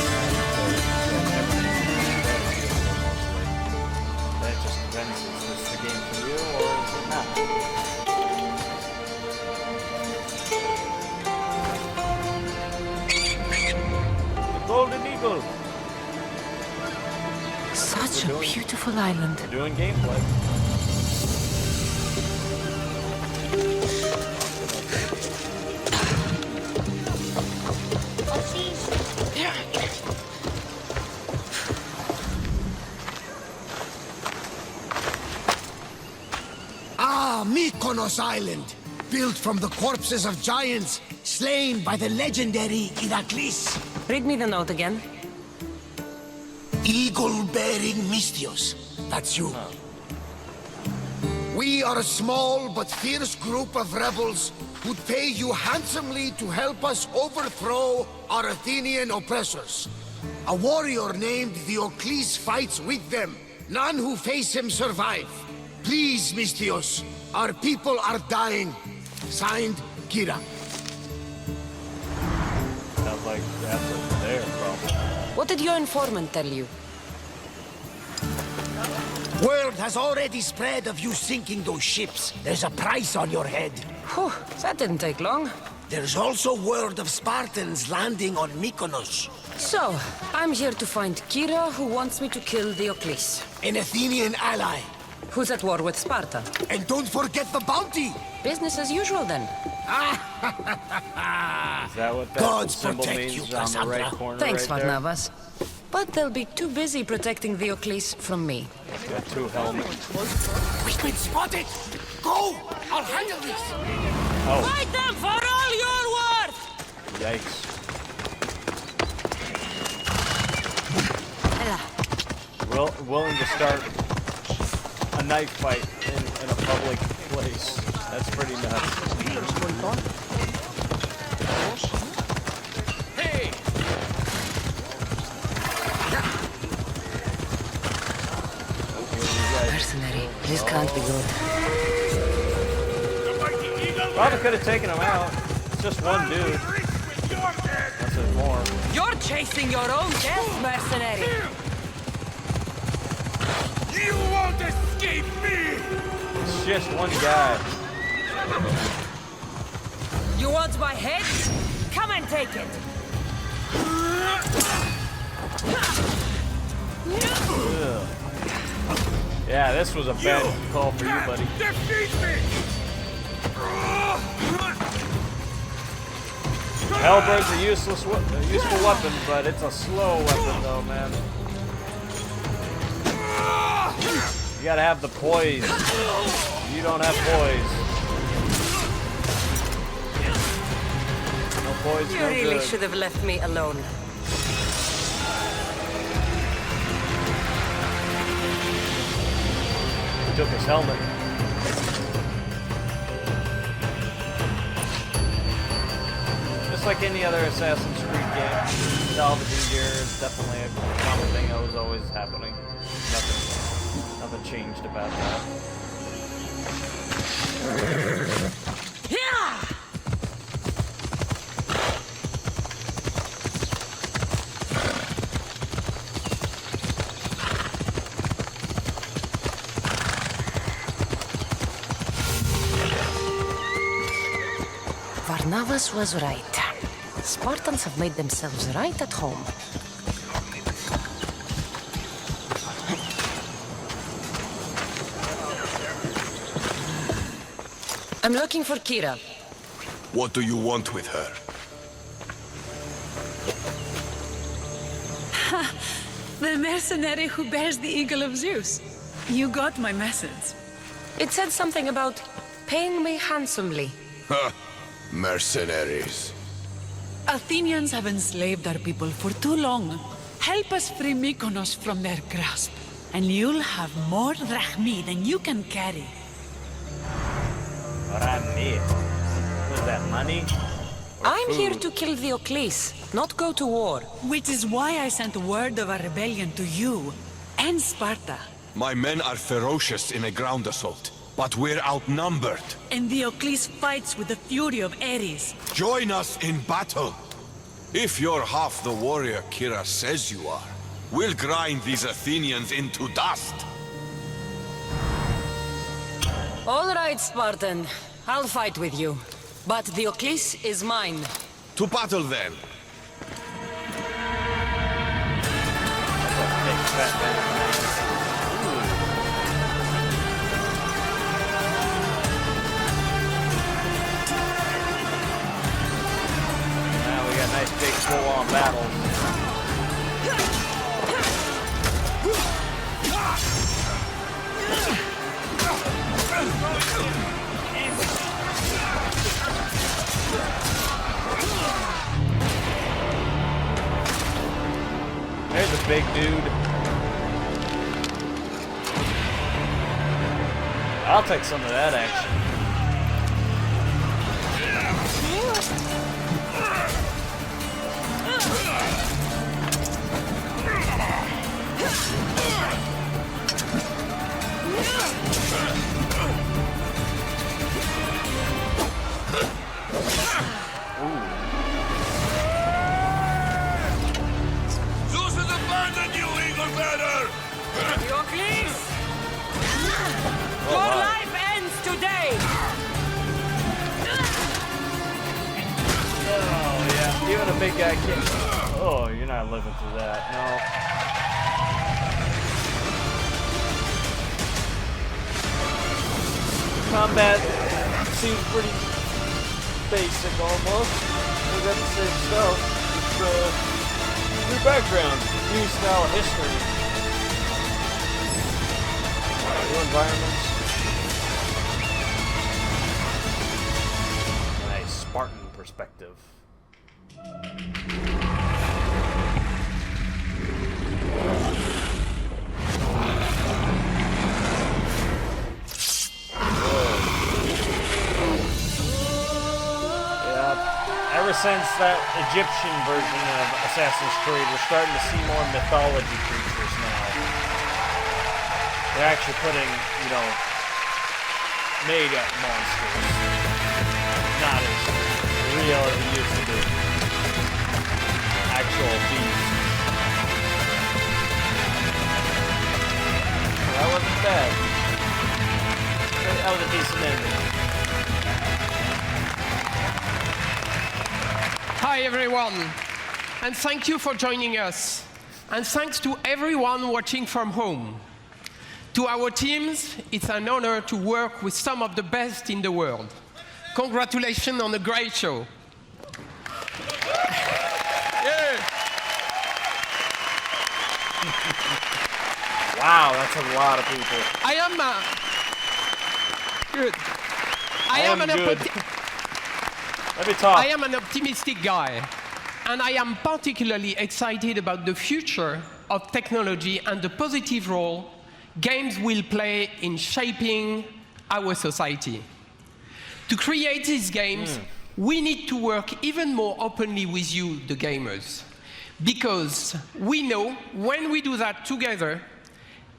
That just depends, is this the game for you or is it not? The Golden Eagle! Such a beautiful island. We're doing gameplay. Ah, Mykonos Island, built from the corpses of giants slain by the legendary Iraklis. Read me the note again. Eagle-bearing Mystios. That's you. We are a small but fierce group of rebels who'd pay you handsomely to help us overthrow our Athenian oppressors. A warrior named Diocles fights with them. None who face him survive. Please, Mystios, our people are dying. Signed, Kira. Sounds like that's over there, probably. What did your informant tell you? Word has already spread of you sinking those ships. There's a price on your head. Whew, that didn't take long. There's also word of Spartans landing on Mykonos. So, I'm here to find Kira, who wants me to kill Diocles. An Athenian ally. Who's at war with Sparta. And don't forget the bounty! Business as usual, then. Is that what that Gods symbol protect means you, on the Cassandra. right corner Thanks, right there? Varnavas. But they'll be too busy protecting Diocles from me. Got two helmets. We've been spotted! Go! I'll handle this! Oh. Fight them for all you're worth! Yikes. Willing to start a knife fight in a public place. That's pretty nuts. mercenary. This can't be good. Probably could have taken him out. It's just one dude. That's it more. You're chasing your own death, mercenary. You won't escape me! It's just one guy. You want my head? Come and take it. Ugh. Yeah, this was a bad call for you, buddy. Defeat me! Hellbird's a useful weapon, but it's a slow weapon, though, man. You gotta have the poise. You don't have poise. No poise, You no really good. should have left me alone. He took his helmet. Just like any other Assassin's Creed game, salvaging gear is definitely a common thing that was always happening. Nothing changed about that. Varnavas was right. Spartans have made themselves right at home. I'm looking for Kira. What do you want with her? The mercenary who bears the eagle of Zeus. You got my message. It said something about paying me handsomely. Ha! Mercenaries. Athenians have enslaved our people for too long. Help us free Mykonos from their grasp, and you'll have more drachmi than you can carry. Drachmi? Was that money? I'm here to kill Theocles, not go to war. Which is why I sent word of our rebellion to you and Sparta. My men are ferocious in a ground assault, but we're outnumbered. And Theocles fights with the fury of Ares. Join us in battle. If you're half the warrior Kira says you are, we'll grind these Athenians into dust. All right, Spartan. I'll fight with you. But Theocles is mine. To battle then. Now we got nice big full-on battles. There's a big dude. I'll take some of that action. Zeus has abandoned you, Eagle Bearer! Theocles! Your life ends today! Oh, yeah. Even a big guy can't. Oh, you're not living through that. No. Combat seems pretty basic almost. We got the same stuff. Just new background, new style of history. New environments. Nice Spartan perspective. Ever since that Egyptian version of Assassin's Creed, we're starting to see more mythology creatures now. They're actually putting, you know, made-up monsters. Not as real as it used to be. Actual beasts. Well, that wasn't bad. That was a decent ending. Hi, everyone, and thank you for joining us. And thanks to everyone watching from home. To our teams, it's an honor to work with some of the best in the world. Congratulations on a great show. Wow, that's a lot of people. I am good. I am good. Let me talk. I am an optimistic guy, and I am particularly excited about the future of technology and the positive role games will play in shaping our society. To create these games, we need to work even more openly with you, the gamers, because we know when we do that together,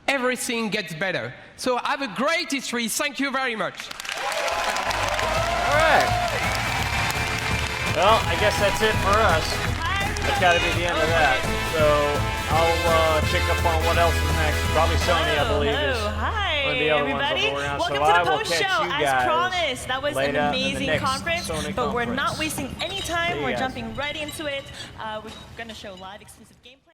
everything gets better. So have a great history. Thank you very much. All right. Well, I guess that's it for us. That's got to be the end of that. So I'll check up on what else is next. Probably Sony, I believe, is Hi, one of the other everybody. ones around. Welcome So to I the will post catch show. you As guys promised, that was an later in the amazing next conference, Sony but we're conference. not wasting any time. See you We're guys. jumping right into it. We're going to show live exclusive gameplay.